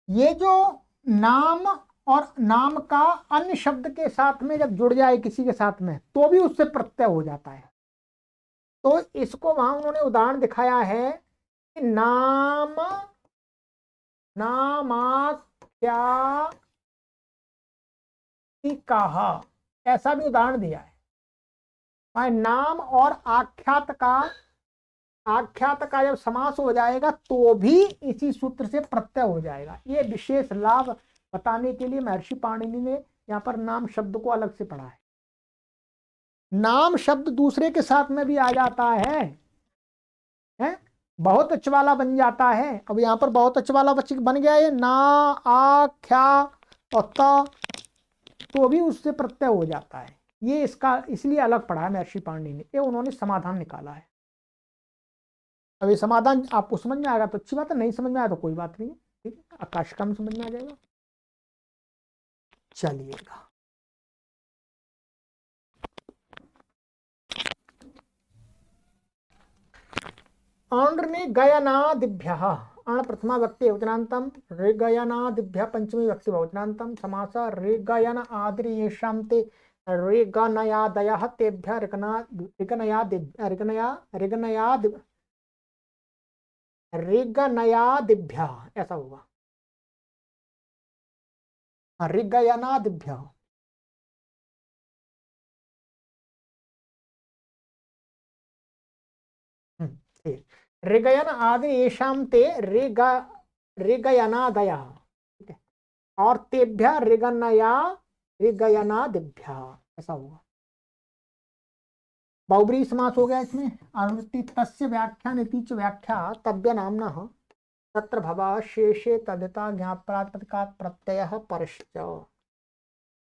ये जो नाम और नाम का अन्य शब्द के साथ में जब जुड़ जाए किसी के साथ में तो भी उससे प्रत्यय हो जाता है। तो इसको वहां उन्होंने उदाहरण दिखाया है कि नामाख्या कहा, ऐसा भी उदाहरण दिया है। नाम और आख्यात का जब समास हो जाएगा तो भी इसी सूत्र से प्रत्यय हो जाएगा। ये विशेष लाभ बताने के लिए महर्षि पाणिनि ने यहाँ पर नाम शब्द को अलग से पढ़ा है। नाम शब्द दूसरे के साथ में भी आ जाता है? बहुत अच्छ वाला बन जाता है। अब यहाँ पर बहुत अच्छ वाला बन गया है ना, आ, ख्या और त, तो भी उससे प्रत्यय हो जाता है। ये इसका इसलिए अलग पढ़ा है महर्षि पाणिनि ने, ये उन्होंने समाधान निकाला है। अब ये समाधान आपको समझ में आएगा तो अच्छी बात है, नहीं समझ में आया तो कोई बात नहीं है। ठीक है, आकाश का समझ में आ जाएगा। चलिएगा, ऋगयनादिभ्यः अण प्रथमा व्यक्ति वचनान्तम, ऋगयनादिभ्यः पंचमी व्यक्ति बहुवचनान्तम, समास ऋगयन आदि येषां ते ऋगनयादयः तेभ्यः ऋगनयादिभ्यः, ऐसा होगा। ऋगयनादिभ्यः। ऋगयन आदि येषां ते ऋगयनादयः, ठीक है, और तेभ्यः ऋगयनादिभ्यः, ऐसा होगा। बहुब्रीहि समास हो गया इसमें। अनुवृत्ति तस्य व्याख्यान इति च व्याख्या तव्य नाम्नः तत्र भवः शेषे तदिता ज्ञाप्रातिपदिकात् प्रत्ययः परश्च।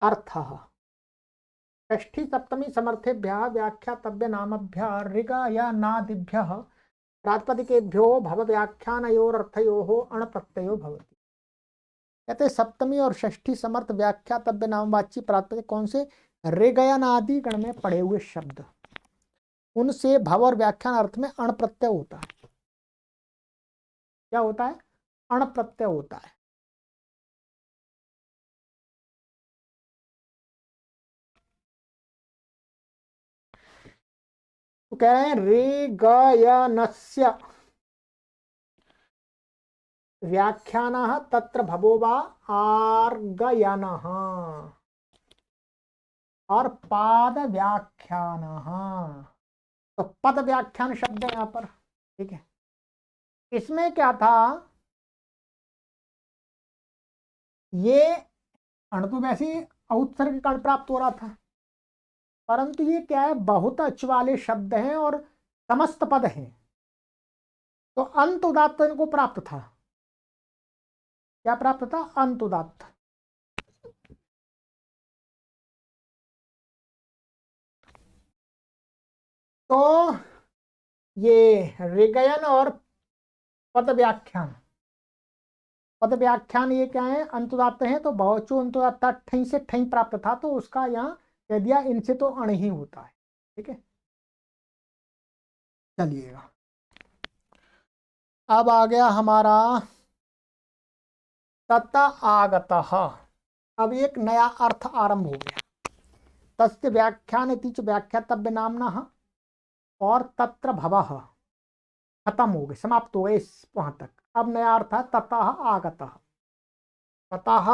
अर्थः षष्ठी सप्तमी समर्थेभ्यः व्याख्यातव्य नामभ्यः ऋगयनादिभ्यः प्रातिपदिकेभ्यो भव व्याख्यानयोरर्थयोः अण प्रत्ययो भवति। कहते सप्तमी और षष्ठी समर्थ व्याख्यातव्य नामवाची प्रातिपदिक कौन से? ऋगयनादि गण में पड़े हुए शब्द, उनसे भव और व्याख्यान अर्थ में अण प्रत्यय होता है। क्या होता है? अण प्रत्यय होता है। तो कह रहे हैं ऋगयनस्य व्याख्यानः तत्र भवो वा आर्गयनः, और पाद व्याख्यानः, तो पद व्याख्यान शब्द है यहां पर। ठीक है, इसमें क्या था, ये अण तो वैसे ही औत्सर्ग कण प्राप्त हो रहा था, परंतु ये क्या है, बहुत अच वाले शब्द हैं और समस्त पद हैं, तो अंत उदात्त इनको प्राप्त था। क्या प्राप्त था? अंत उदात्त। तो ये ऋगयन और पद व्याख्यान, पद व्याख्यान ये क्या है? अंतुदात्त है, तो बहुचो अंतुदात्त ठई से ठई प्राप्त था, तो उसका यहाँ कह दिया इनसे तो अण ही होता है। ठीक है, चलिएगा अब आ गया हमारा तत आगतः। अब एक नया अर्थ आरंभ हो गया। तस्य व्याख्यान इति च व्याख्यातव्य नामनः, और तत्र भवः खत्म हो गए, समाप्त हो गए वहां तक। अब नया अर्थ है ततः आगतः। ततः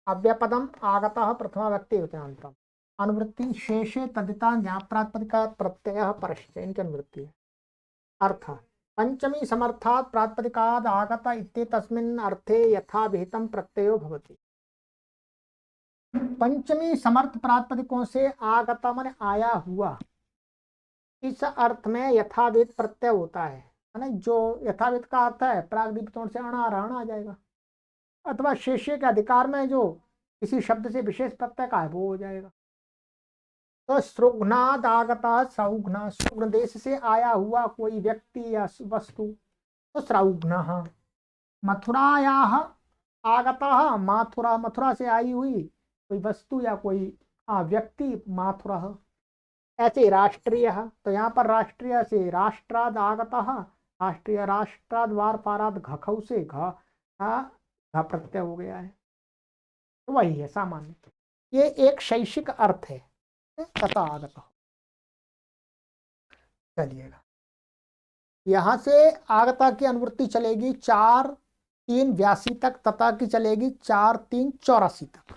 अव्यपदम, आगतः प्रथमा व्यक्ति वचनांतम। अनुवृत्ति शेषे तदिता ज्ञाप्रातिपदिका प्रत्यय परश्च, इनकी अनुवृत्ति है। अर्थ पंचमी समर्थात् प्रातिपदिकाद् आगत इत्येतस्मिन् अर्थे यथा विहितं प्रत्ययो भवति। पंचमी समर्थ प्रातिपदिकों से आगत माने आया हुआ, इस अर्थ में यथाविध प्रत्यय होता है। ना, जो यथाविध का अर्थ है प्रागदीपतोड़ से अण आ जाएगा, अथवा शेष्य के अधिकार में जो किसी शब्द से विशेष प्रत्यय का है वो हो जाएगा। तो श्रुघ्नाद आगता सौघ्न, श्रुघ्न देश से आया हुआ कोई व्यक्ति या वस्तु तो श्रौघ्न। मथुराया आगता, माथुरा, मथुरा से आई हुई कोई वस्तु या कोई व्यक्ति माथुरा। ऐसे राष्ट्रीय, तो यहाँ पर राष्ट्रीय से राष्ट्राद आगता, राष्ट्रीय, राष्ट्राद वार पाराद घखौ से घ प्रत्यय हो गया है, तो वही है सामान्य। ये एक शैक्षिक अर्थ है तथा आगत। चलिएगा यहां से आगता की अनुवृत्ति चलेगी 4-3-82 तक, तथा की चलेगी 4-3-84 तक।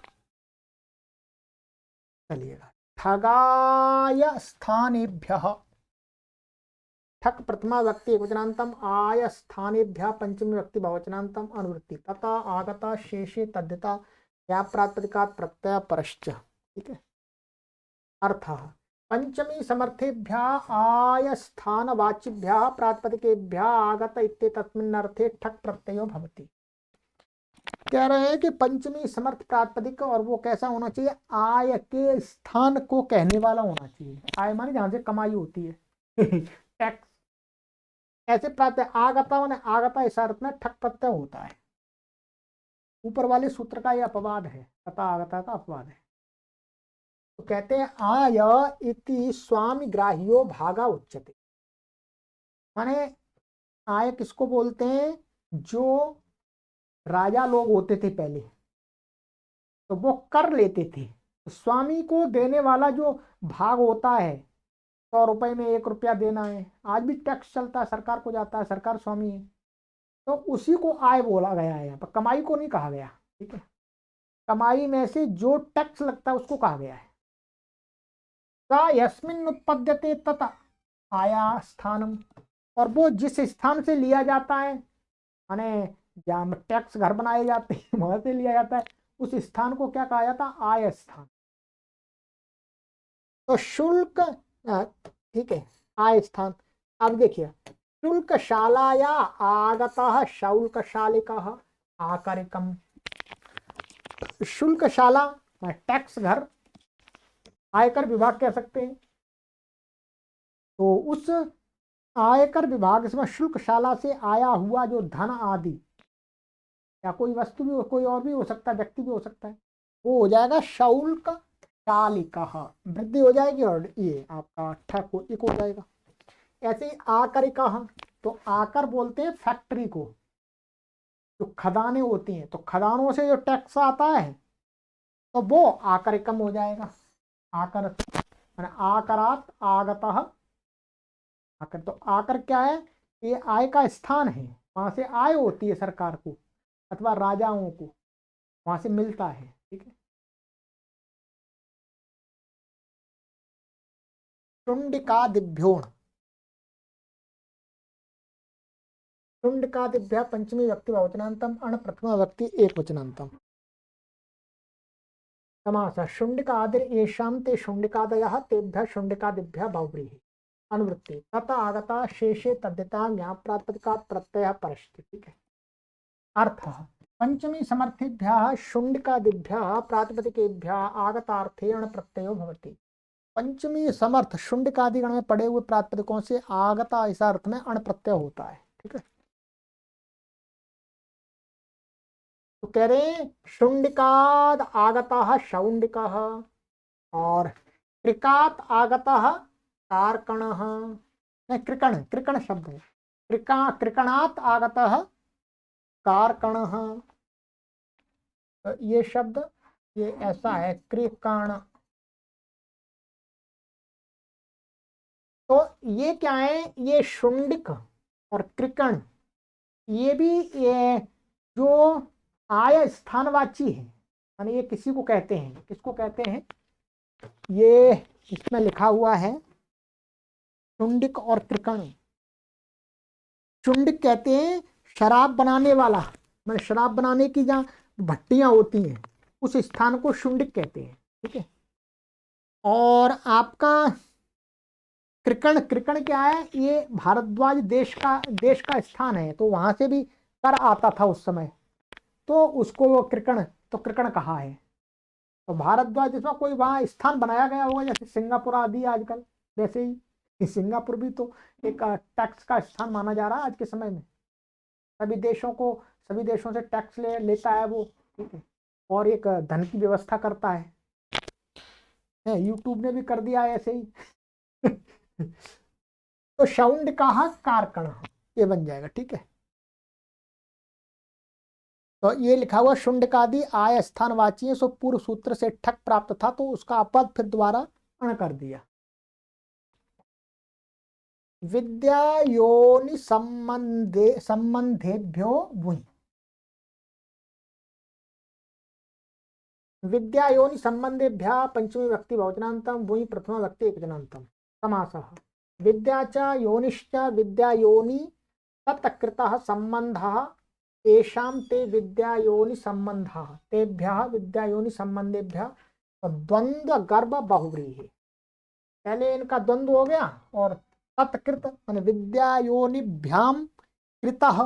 चलिएगा ठगाय स्थानेभ्यः, ठक प्रथमा व्यक्ति एकवचनांतम, आय स्थानेभ्यः पंचमी व्यक्ति बहुवचनांतम। अनुवृत्ति तथा आगता शेषे तद्यता या प्रातिपदिकात् प्रत्यय परश्च। ठीक है, अर्थ पंचमी समर्थेभ्यः आय स्थान वाचिभ्यः प्रातिपदिकेभ्यः आगत इत्येतस्मिन् अर्थे ठक प्रत्ययो भवति। कह रहे हैं कि पंचमी समर्थ प्रातिपदिक, और वो कैसा होना चाहिए, आय के स्थान को कहने वाला होना चाहिए। आय माने जहां से कमाई होती है टैक्स। ऐसे प्रात्यय आगता माने आगता, इस अर्थ में ठक प्रत्यय होता है। ऊपर वाले सूत्र का यह अपवाद है, तथा आगता का अपवाद है। तो कहते हैं आय इति स्वामी ग्राह्यो भागा उच्यते, माने आय किसको बोलते हैं, जो राजा लोग होते थे पहले, तो वो कर लेते थे, तो स्वामी को देने वाला जो भाग होता है, 100 रुपए में 1 रुपया देना है, आज भी टैक्स चलता है, सरकार को जाता है, सरकार स्वामी है, तो उसी को आय बोला गया है। यहाँ पर कमाई को नहीं कहा गया। ठीक है, कमाई में से जो टैक्स लगता है उसको कहा गया है। यस्मिन् उत्पद्यते तथा आया स्थानम, और वो जिस स्थान से लिया जाता है, माने जहाँ टैक्स घर बनाए जाते हैं वहां से लिया जाता है, उस स्थान को क्या कहा जाता है, आय स्थान। तो शुल्क, ठीक है, आय स्थान। अब देखिए शुल्क शालाया आगतः शौल्कशालिकः आकरिकम। शुल्कशाला टैक्स घर, आयकर विभाग कह सकते हैं। तो उस आयकर विभाग में शुल्कशाला से आया हुआ जो धन आदि, या कोई वस्तु भी, कोई और भी हो सकता है, व्यक्ति भी हो सकता है, वो हो जाएगा शौल्क शालिका, वृद्धि हो जाएगी, और ये आपका ठक हो जाएगा। ऐसे ही आकरिका, तो आकर बोलते हैं फैक्ट्री को, जो खदानें होती हैं, तो खदानों से जो टैक्स आता है तो वो आकरिकम हो जाएगा। आकर आकरात आगतः, आकर, तो आकर क्या है, ये आय का स्थान है, वहां से आय होती है सरकार को अथवा राजाओं को, वहां से मिलता है। ठीक है, शुंडिकादिभ्योण, शुंडिकादिभ्यः पंचमी व्यक्ति बहुवचनांतम, अण प्रथमा व्यक्ति एकवचनांतम। समासः शुंडिकादिर येषां ते शुंडिकादयः तेभ्यः शुंडिकादिभ्यः बहुव्रीहि। अनुवृत्ति तथा आगता शेषे तद्यता ज्ञाप्रातिपदिकात् प्रत्ययः परश्च। ठीक है, अर्थ पंचमी समर्थेभ्यः शुंडिकादिभ्यः प्रातिपदिकेभ्यः आगतार्थेन प्रत्ययो भवति। पंचमी समर्थ शुंडिकादिगण में पड़े हुए प्रातिपदिकों से आगता इस अर्थ में अण प्रत्यय होता है। ठीक है, तो कह रहे हैं शुंडिकाद आगता शौंडिका, और कृकात आगतः कार्कणः, नहीं कृकण, कृकण शब्द है, कृकणात आगतः कार्कणः, ये शब्द ये ऐसा है कृकण। तो ये क्या है, ये शुंडिक और कृकण, ये भी ये जो आय स्थानवाची है, माने ये किसी को कहते हैं, किसको कहते हैं, ये इसमें लिखा हुआ है शुंडिक और कृकण। शुंडिक कहते हैं शराब बनाने वाला, मैंने शराब बनाने की जहाँ भट्टियां होती हैं उस स्थान को शुंडिक कहते हैं, ठीक है। और आपका कृकण, कृकण क्या है, ये भारद्वाज देश का स्थान है, तो वहां से भी कर आता था उस समय, तो उसको वो कृकण, तो कृकण कहा है। तो भारद्वाज जिसमें कोई वहां स्थान बनाया गया होगा, जैसे सिंगापुर आदि आजकल, वैसे ही सिंगापुर भी तो एक टैक्स का स्थान माना जा रहा है आज के समय में। सभी देशों से टैक्स लेता है वो, ठीक है, और एक धन की व्यवस्था करता है। यूट्यूब ने भी कर दिया है ऐसे ही। तो शाउंड कहा कारकण, ये बन जाएगा, ठीक है। तो ये लिखा हुआ शुंडकादि आय स्थानवाची है, सो पूर्व सूत्र से ठक प्राप्त था, तो उसका अपद फिर दोबारा अण कर दिया। विद्या योनि संबंधेभ्यो वुई, विद्या योनि संबंधेभ्यः पंचमी व्यक्ति बहुवचनान्तम वुई प्रथमा व्यक्ति एकवचनान्तम समासः। विद्या च योनिश्च विद्या योनि तत्कृतः संबंधः तेषां ते विद्या योनि संबंधः तेभ्यः विद्या योनि संबंधेभ्यः द्वंद्व गर्भ बहुव्रीहि। पहले इनका द्वंद्व हो गया, और तत्कृत मान विद्या योनिभ्याम कृतः,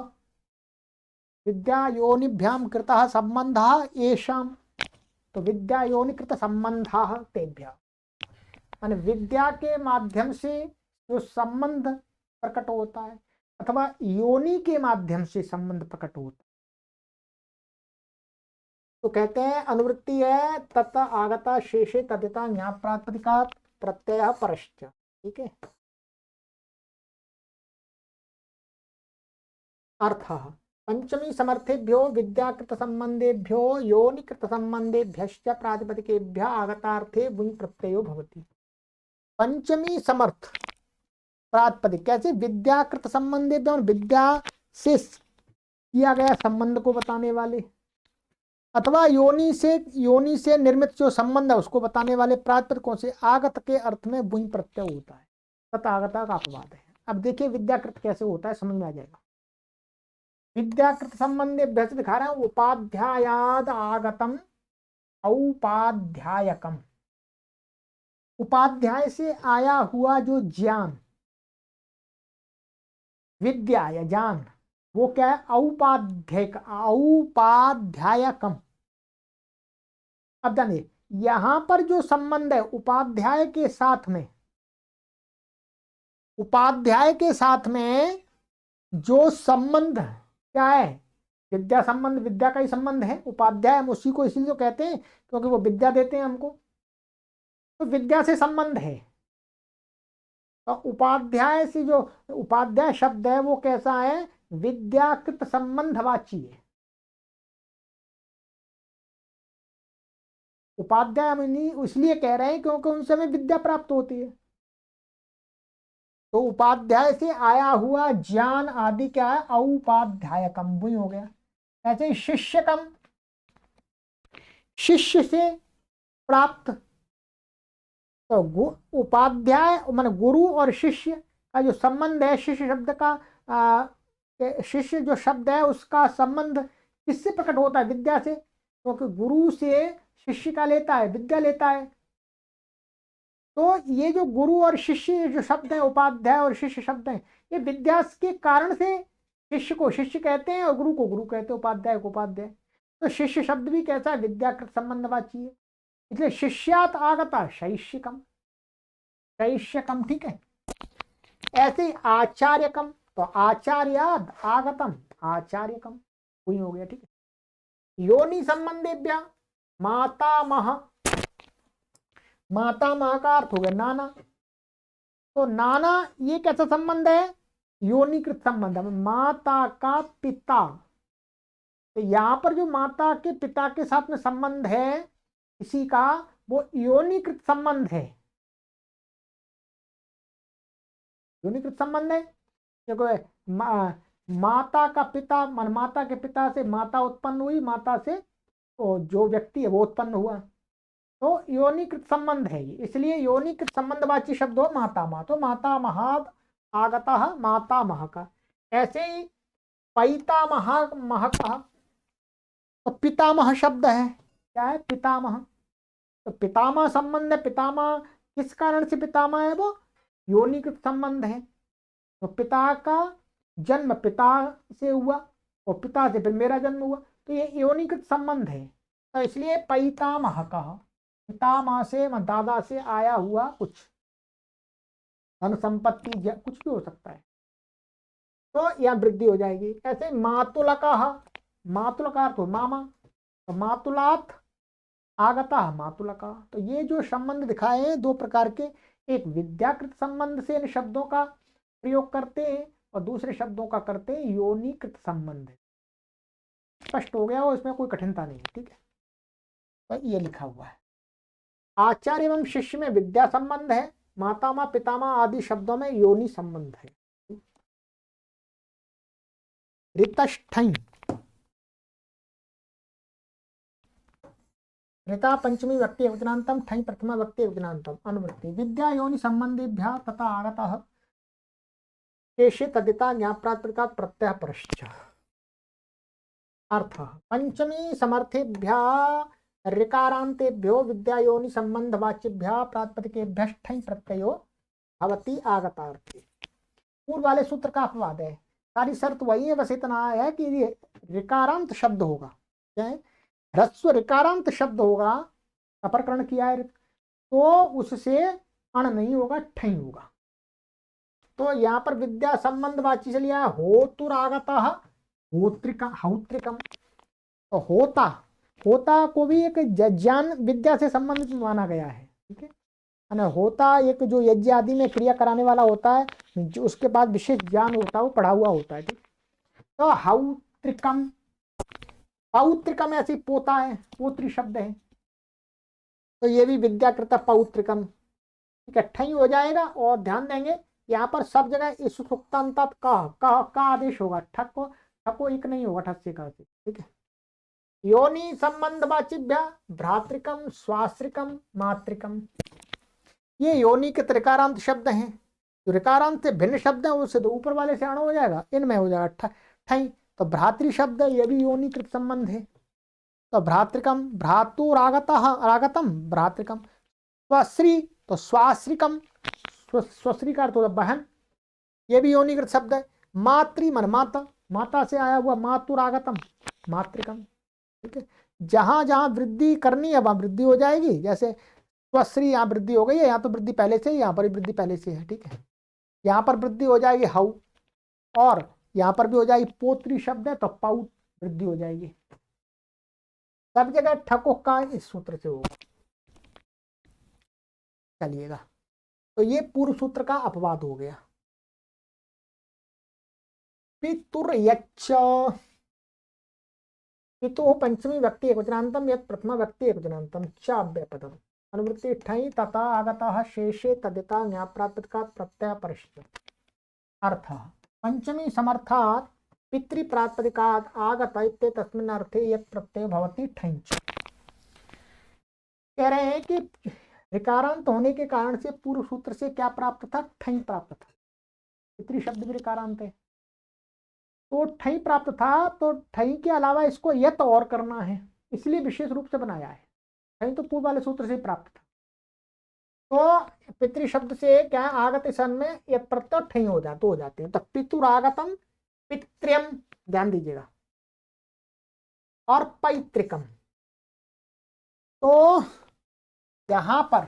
विद्या योनिभ्याम कृतः संबंधः येषां, तो विद्या योनिकृत संबंधः तेभ्यः, मान विद्या के माध्यम से जो संबंध प्रकट होता है, अथवा योनि के माध्यम से संबंध प्रकट होता है, तो कहते हैं अनुवृत्ति है तत् आगता शेषे तदिता ज्ञाप प्रातिपदिका प्रत्यय परश्च, ठीक है। अर्थ पंचमी समर्थेभ्यो विद्याकृत संबंधेभ्यो योनिकृत संबंधेभ्यश्च प्रातिपदिकेभ्यः आगतार्थे बुञ् प्रत्ययो भवति। पंचमी समर्थ प्रातिपदिक कैसे, विद्याकृत संबंधेभ्यो, विद्या से किया गया संबंध को बताने वाले, अथवा योनि से निर्मित जो संबंध है उसको बताने वाले प्रातिपदिकों से आगत के अर्थ में बुञ प्रत्यय होता है, तथा आगता का अपवाद है। अब देखिए विद्याकृत कैसे होता है, समझ में आ जाएगा। विद्याकृत संबंधे व्यस्त दिखा रहे हैं, उपाध्यायाद आगतम औपाध्यायकम, उपाध्याय से आया हुआ जो ज्ञान, विद्या या ज्ञान, वो क्या है, औपाध्यायकम। अब जानिए यहां पर जो संबंध है उपाध्याय के साथ में, उपाध्याय के साथ में जो संबंध क्या है, विद्या संबंध, विद्या का ही संबंध है, उपाध्याय हम उसी को इसीलिए तो कहते हैं क्योंकि वो विद्या देते हैं हमको, तो विद्या से संबंध है। तो उपाध्याय से जो उपाध्याय शब्द है वो कैसा है, विद्याकृत संबंधवाची है। उपाध्याय हम इसलिए कह रहे हैं क्योंकि उनसे हमें विद्या प्राप्त होती है। तो उपाध्याय से आया हुआ ज्ञान आदि क्या है, औपाध्यायकम, वही हो गया। ऐसे शिष्यकम, शिष्य से प्राप्त, तो उपाध्याय मान गुरु और शिष्य का जो संबंध है, शिष्य शब्द का शिष्य जो शब्द है उसका संबंध किससे प्रकट होता है, विद्या से, क्योंकि गुरु से शिष्य का लेता है, विद्या लेता है। तो ये जो गुरु और शिष्य जो शब्द है, उपाध्याय और शिष्य शब्द है, ये विद्या के कारण से शिष्य को शिष्य कहते हैं और गुरु को गुरु कहते हैं, उपाध्याय को उपाध्याय। तो शिष्य शब्द भी कैसा है, विद्याकृत संबंधवाची है, इसलिए शिष्यात आगता शैष्यकम, शैष्यकम, ठीक है। ऐसे आचार्यकम, तो आचार्याद आगतम आचार्यकम, वही हो गया, ठीक है। योनि संबंधेभ्य मातामह, माता माँ का अर्थ हो गया नाना। तो नाना ये कैसा संबंध है? योनिकृत संबंध है, माता का पिता। तो यहां पर जो माता के पिता के साथ में संबंध है इसी का, वो योनिकृत संबंध है। योनिकृत संबंध है देखो, माता का पिता मन, माता के पिता से माता उत्पन्न हुई, माता से जो व्यक्ति है वो उत्पन्न हुआ, तो योनिकृत संबंध है ये। इसलिए योनिकृत संबंधवाची शब्द हो माता माँ, तो माता महाद आगतः माता मह का। ऐसे ही पैतामह मह का, तो पितामह शब्द है, क्या है? पितामह। तो पितामह संबंध है, पितामह किस कारण से पितामह है? वो योनिकृत संबंध है। तो पिता का जन्म पिता से हुआ और पिता से फिर मेरा जन्म हुआ, तो ये योनिकृत संबंध है। तो इसलिए पैतामह का, पितामह से दादा से आया हुआ कुछ, धन संपत्ति कुछ भी हो सकता है, तो यह वृद्धि हो जाएगी। ऐसे मातुलका, मातुल का अर्थ हो मामा, तो मातुलात आगता मातुलका। तो ये जो संबंध दिखाए हैं दो प्रकार के, एक विद्याकृत संबंध से इन शब्दों का प्रयोग करते हैं और दूसरे शब्दों का करते हैं योनिकृत संबंध। स्पष्ट हो गया हो, इसमें कोई कठिनता नहीं है, ठीक है। तो ये लिखा हुआ है। आचार्य एवं शिष्य में विद्या संबंध है, मातामा पितामा आदि शब्दों में योनि संबंध है। ऋतष्ठई, ऋता पंचमी व्यक्ति एकवचनांतम, ठई प्रथमा व्यक्ति एकवचनांतम। अनुवृत्ति विद्या योनि संबंधेभ्यः तथा आगतः शेषे तदिता ज्ञाप्रात्मकात् प्रत्यय परश्च। अर्थ पंचमी समर्थेभ्यः ऋकारान्तेभ्यो विद्या योनि संबंधवाच्येभ्यः प्रातिपदिकेभ्यः ठई प्रत्ययो भवति आगतार्थे। पूर्व वाले सूत्र का अपवाद है, सारी शर्त वही है, बस इतना है कि ये ऋकारांत शब्द होगा, क्या है? ह्रस्व ऋकारांत शब्द होगा, अपरकरण किया है तो उससे अण नहीं होगा, ठई होगा। तो यहाँ पर विद्या संबंध वाची चलिए होतुरागता होत्रिकम, हौत्रिकम। तो होता, होता को भी एक ज्ञान विद्या से संबंधित माना गया है, ठीक है। होता एक जो यज्ञ आदि में क्रिया कराने वाला होता है, जो उसके बाद विशेष ज्ञान होता है वो पढ़ा हुआ होता है, ठीक। तो हौत्रिकम, पौत्रिकम ऐसी पोता है, पोत्री शब्द है, तो ये भी विद्याकृत पौत्रिकम, ठीक है, ठई हो जाएगा। और ध्यान देंगे यहाँ पर सब जगह इस सुक्तांत का आदेश होगा, ठक को एक नहीं होगा, ठक से का, ठीक है। योनि संबंध वाचिभ्य भ्रातृकम स्वाश्रिकम मातृकम, ये योनि के त्रिकारांत शब्द हैं। जो ऋकारांत से भिन्न शब्द है उससे तो ऊपर वाले से अण हो जाएगा, इनमें हो जाएगा ठई। तो भ्रातृ शब्द ये भी योनिकृत संबंध है। तो भ्रातृकम, भ्रातुरागतः रागतम भ्रातृकम। स्वश्री, तो स्वाश्रिकम, स्वश्री का अर्थ होता बहन, ये भी योनिकृत शब्द है। मातृ मन माता, माता से आया हुआ, मातुरागतम मातृकम, ठीक है। जहां जहां वृद्धि करनी है वहां वृद्धि हो जाएगी, जैसे स्वश्री यहाँ वृद्धि हो गई है, यहाँ तो वृद्धि पहले से, यहाँ पर वृद्धि पहले से है, ठीक है। यहाँ पर वृद्धि हो जाएगी हऊ, और यहाँ पर भी हो जाएगी पोत्री शब्द है तो पाउत वृद्धि हो जाएगी। सब जगह ठको का इस सूत्र से होगा, चलिएगा। तो ये पूर्व सूत्र का अपवाद हो गया। पितुर यच्च, पितु पंचमी व्यक्ति एकवचनांतम यत् प्रथमा व्यक्ति एकवचनांतम च अव्ययपदम। अनुवृत्ति ठई तथा आगतः शेषे तदिता ज्ञाप्रातिपदिकात् प्रत्यय परश्च। अर्थ पंचमी समर्थात् पितृप्रातिपदिकात् आगत इत्येतस्मिन् अर्थे यत् प्रत्यय भवति ठञ्च। कह रहे हैं कि ऋकारांत होने के कारण से पूर्व सूत्र से क्या प्राप्त था? ठई प्राप्त था। पितृ शब्द भी ऋकारांत है, तो ठई प्राप्त था। तो ठई के अलावा इसको यत और करना है, इसलिए विशेष रूप से बनाया है। ठई तो पूर्व वाले सूत्र से प्राप्त था। तो पितृ शब्द से क्या है, आगत सन में यत प्रत्यय ठई हो जाते, हो जाते हैं। तो पितुरागतम पितृम, ध्यान दीजिएगा, और पैतृकम। तो यहां पर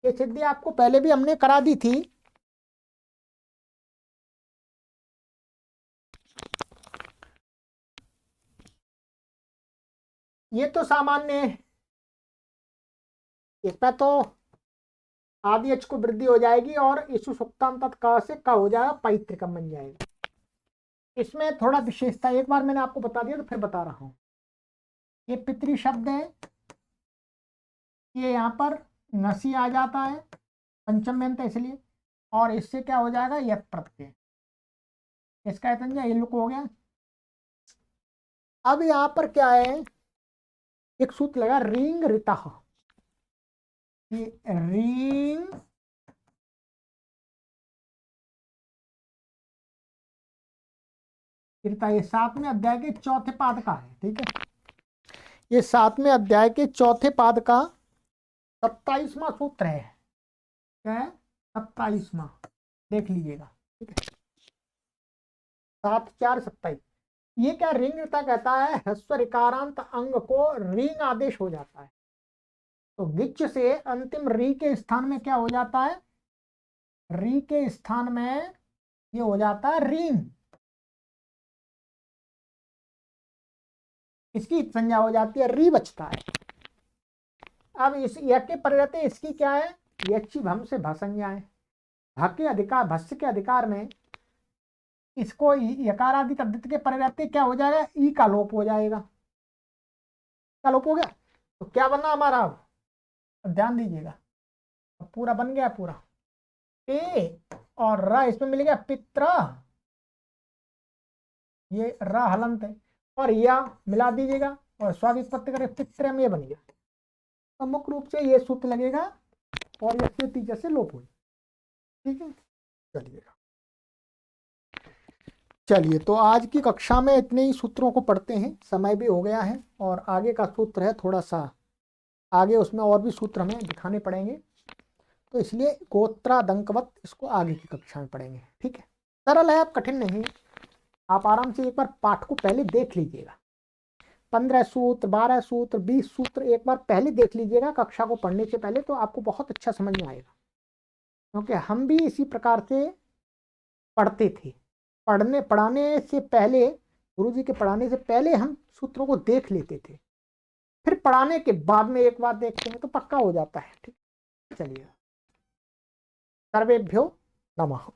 ये सिद्धि आपको पहले भी हमने करा दी थी। ये तो सामान्य है, इसमें तो आदि एच को वृद्धि हो जाएगी और इशु सुक्तांत क से क हो जाएगा, पैतृकम बन जाएगा। इसमें थोड़ा विशेषता एक बार मैंने आपको बता दिया तो फिर बता रहा हूं। ये पितृ शब्द है, ये यहाँ पर नसी आ जाता है, पंचम में है इसलिए, और इससे क्या हो जाएगा, यत प्रत्यय, इसका ये लुक हो गया। अब यहाँ पर क्या है, एक सूत्र लगा रिंग ऋता, रिंग ऋता, ये 7वें अध्याय के चौथे पाद का है, ठीक है। ये 7वें अध्याय के चौथे पाद का 27वां सूत्र है, क्या है 27वां, देख लीजिएगा, ठीक है। 7 4 27, ये क्या रिंगता कहता है, ह्रस्व ऋकारांत अंग को रिंग आदेश हो जाता है, तो गिच से अंतिम री के स्थान में क्या हो जाता है, री के स्थान में ये हो जाता है रींग, इसकी संज्ञा हो जाती है, री बचता है। अब इस के परिवर्ते इसकी क्या है, यच्ची भम से भसंज्ञा है, भ के अधिकार, भस्य के अधिकार में इसको यकारादि तद्धित के परिवर्ते क्या हो जाएगा, ई का लोप हो जाएगा, का लोप हो गया, तो क्या बनना हमारा, अब ध्यान दीजिएगा, अब पूरा बन गया पूरा, ए और र इसमें मिल गया पित्र, ये र हलंत है, और या मिला दीजिएगा और स्वावित्पत्ति करें पित्रम, ये बन गया। तो मुख्य रूप से ये सूत्र लगेगा और ये तीसरे से लोप हो, ठीक है। चलिए तो आज की कक्षा में इतने ही सूत्रों को पढ़ते हैं, समय भी हो गया है, और आगे का सूत्र है थोड़ा सा आगे, उसमें और भी सूत्र हमें दिखाने पड़ेंगे, तो इसलिए गोत्रादंकवत इसको आगे की कक्षा में पढ़ेंगे, ठीक है। सरल है, अब कठिन नहीं, आप आराम से एक बार पाठ को पहले देख लीजिएगा, 15 सूत्र 12 सूत्र 20 सूत्र एक बार पहले देख लीजिएगा कक्षा को पढ़ने से पहले, तो आपको बहुत अच्छा समझ में आएगा, क्योंकि हम भी इसी प्रकार से पढ़ते थे, पढ़ाने से पहले, गुरुजी के पढ़ाने से पहले हम सूत्रों को देख लेते थे, फिर पढ़ाने के बाद में एक बार देखते हैं तो पक्का हो जाता है, ठीक। चलिए, सर्वेभ्यो नमः।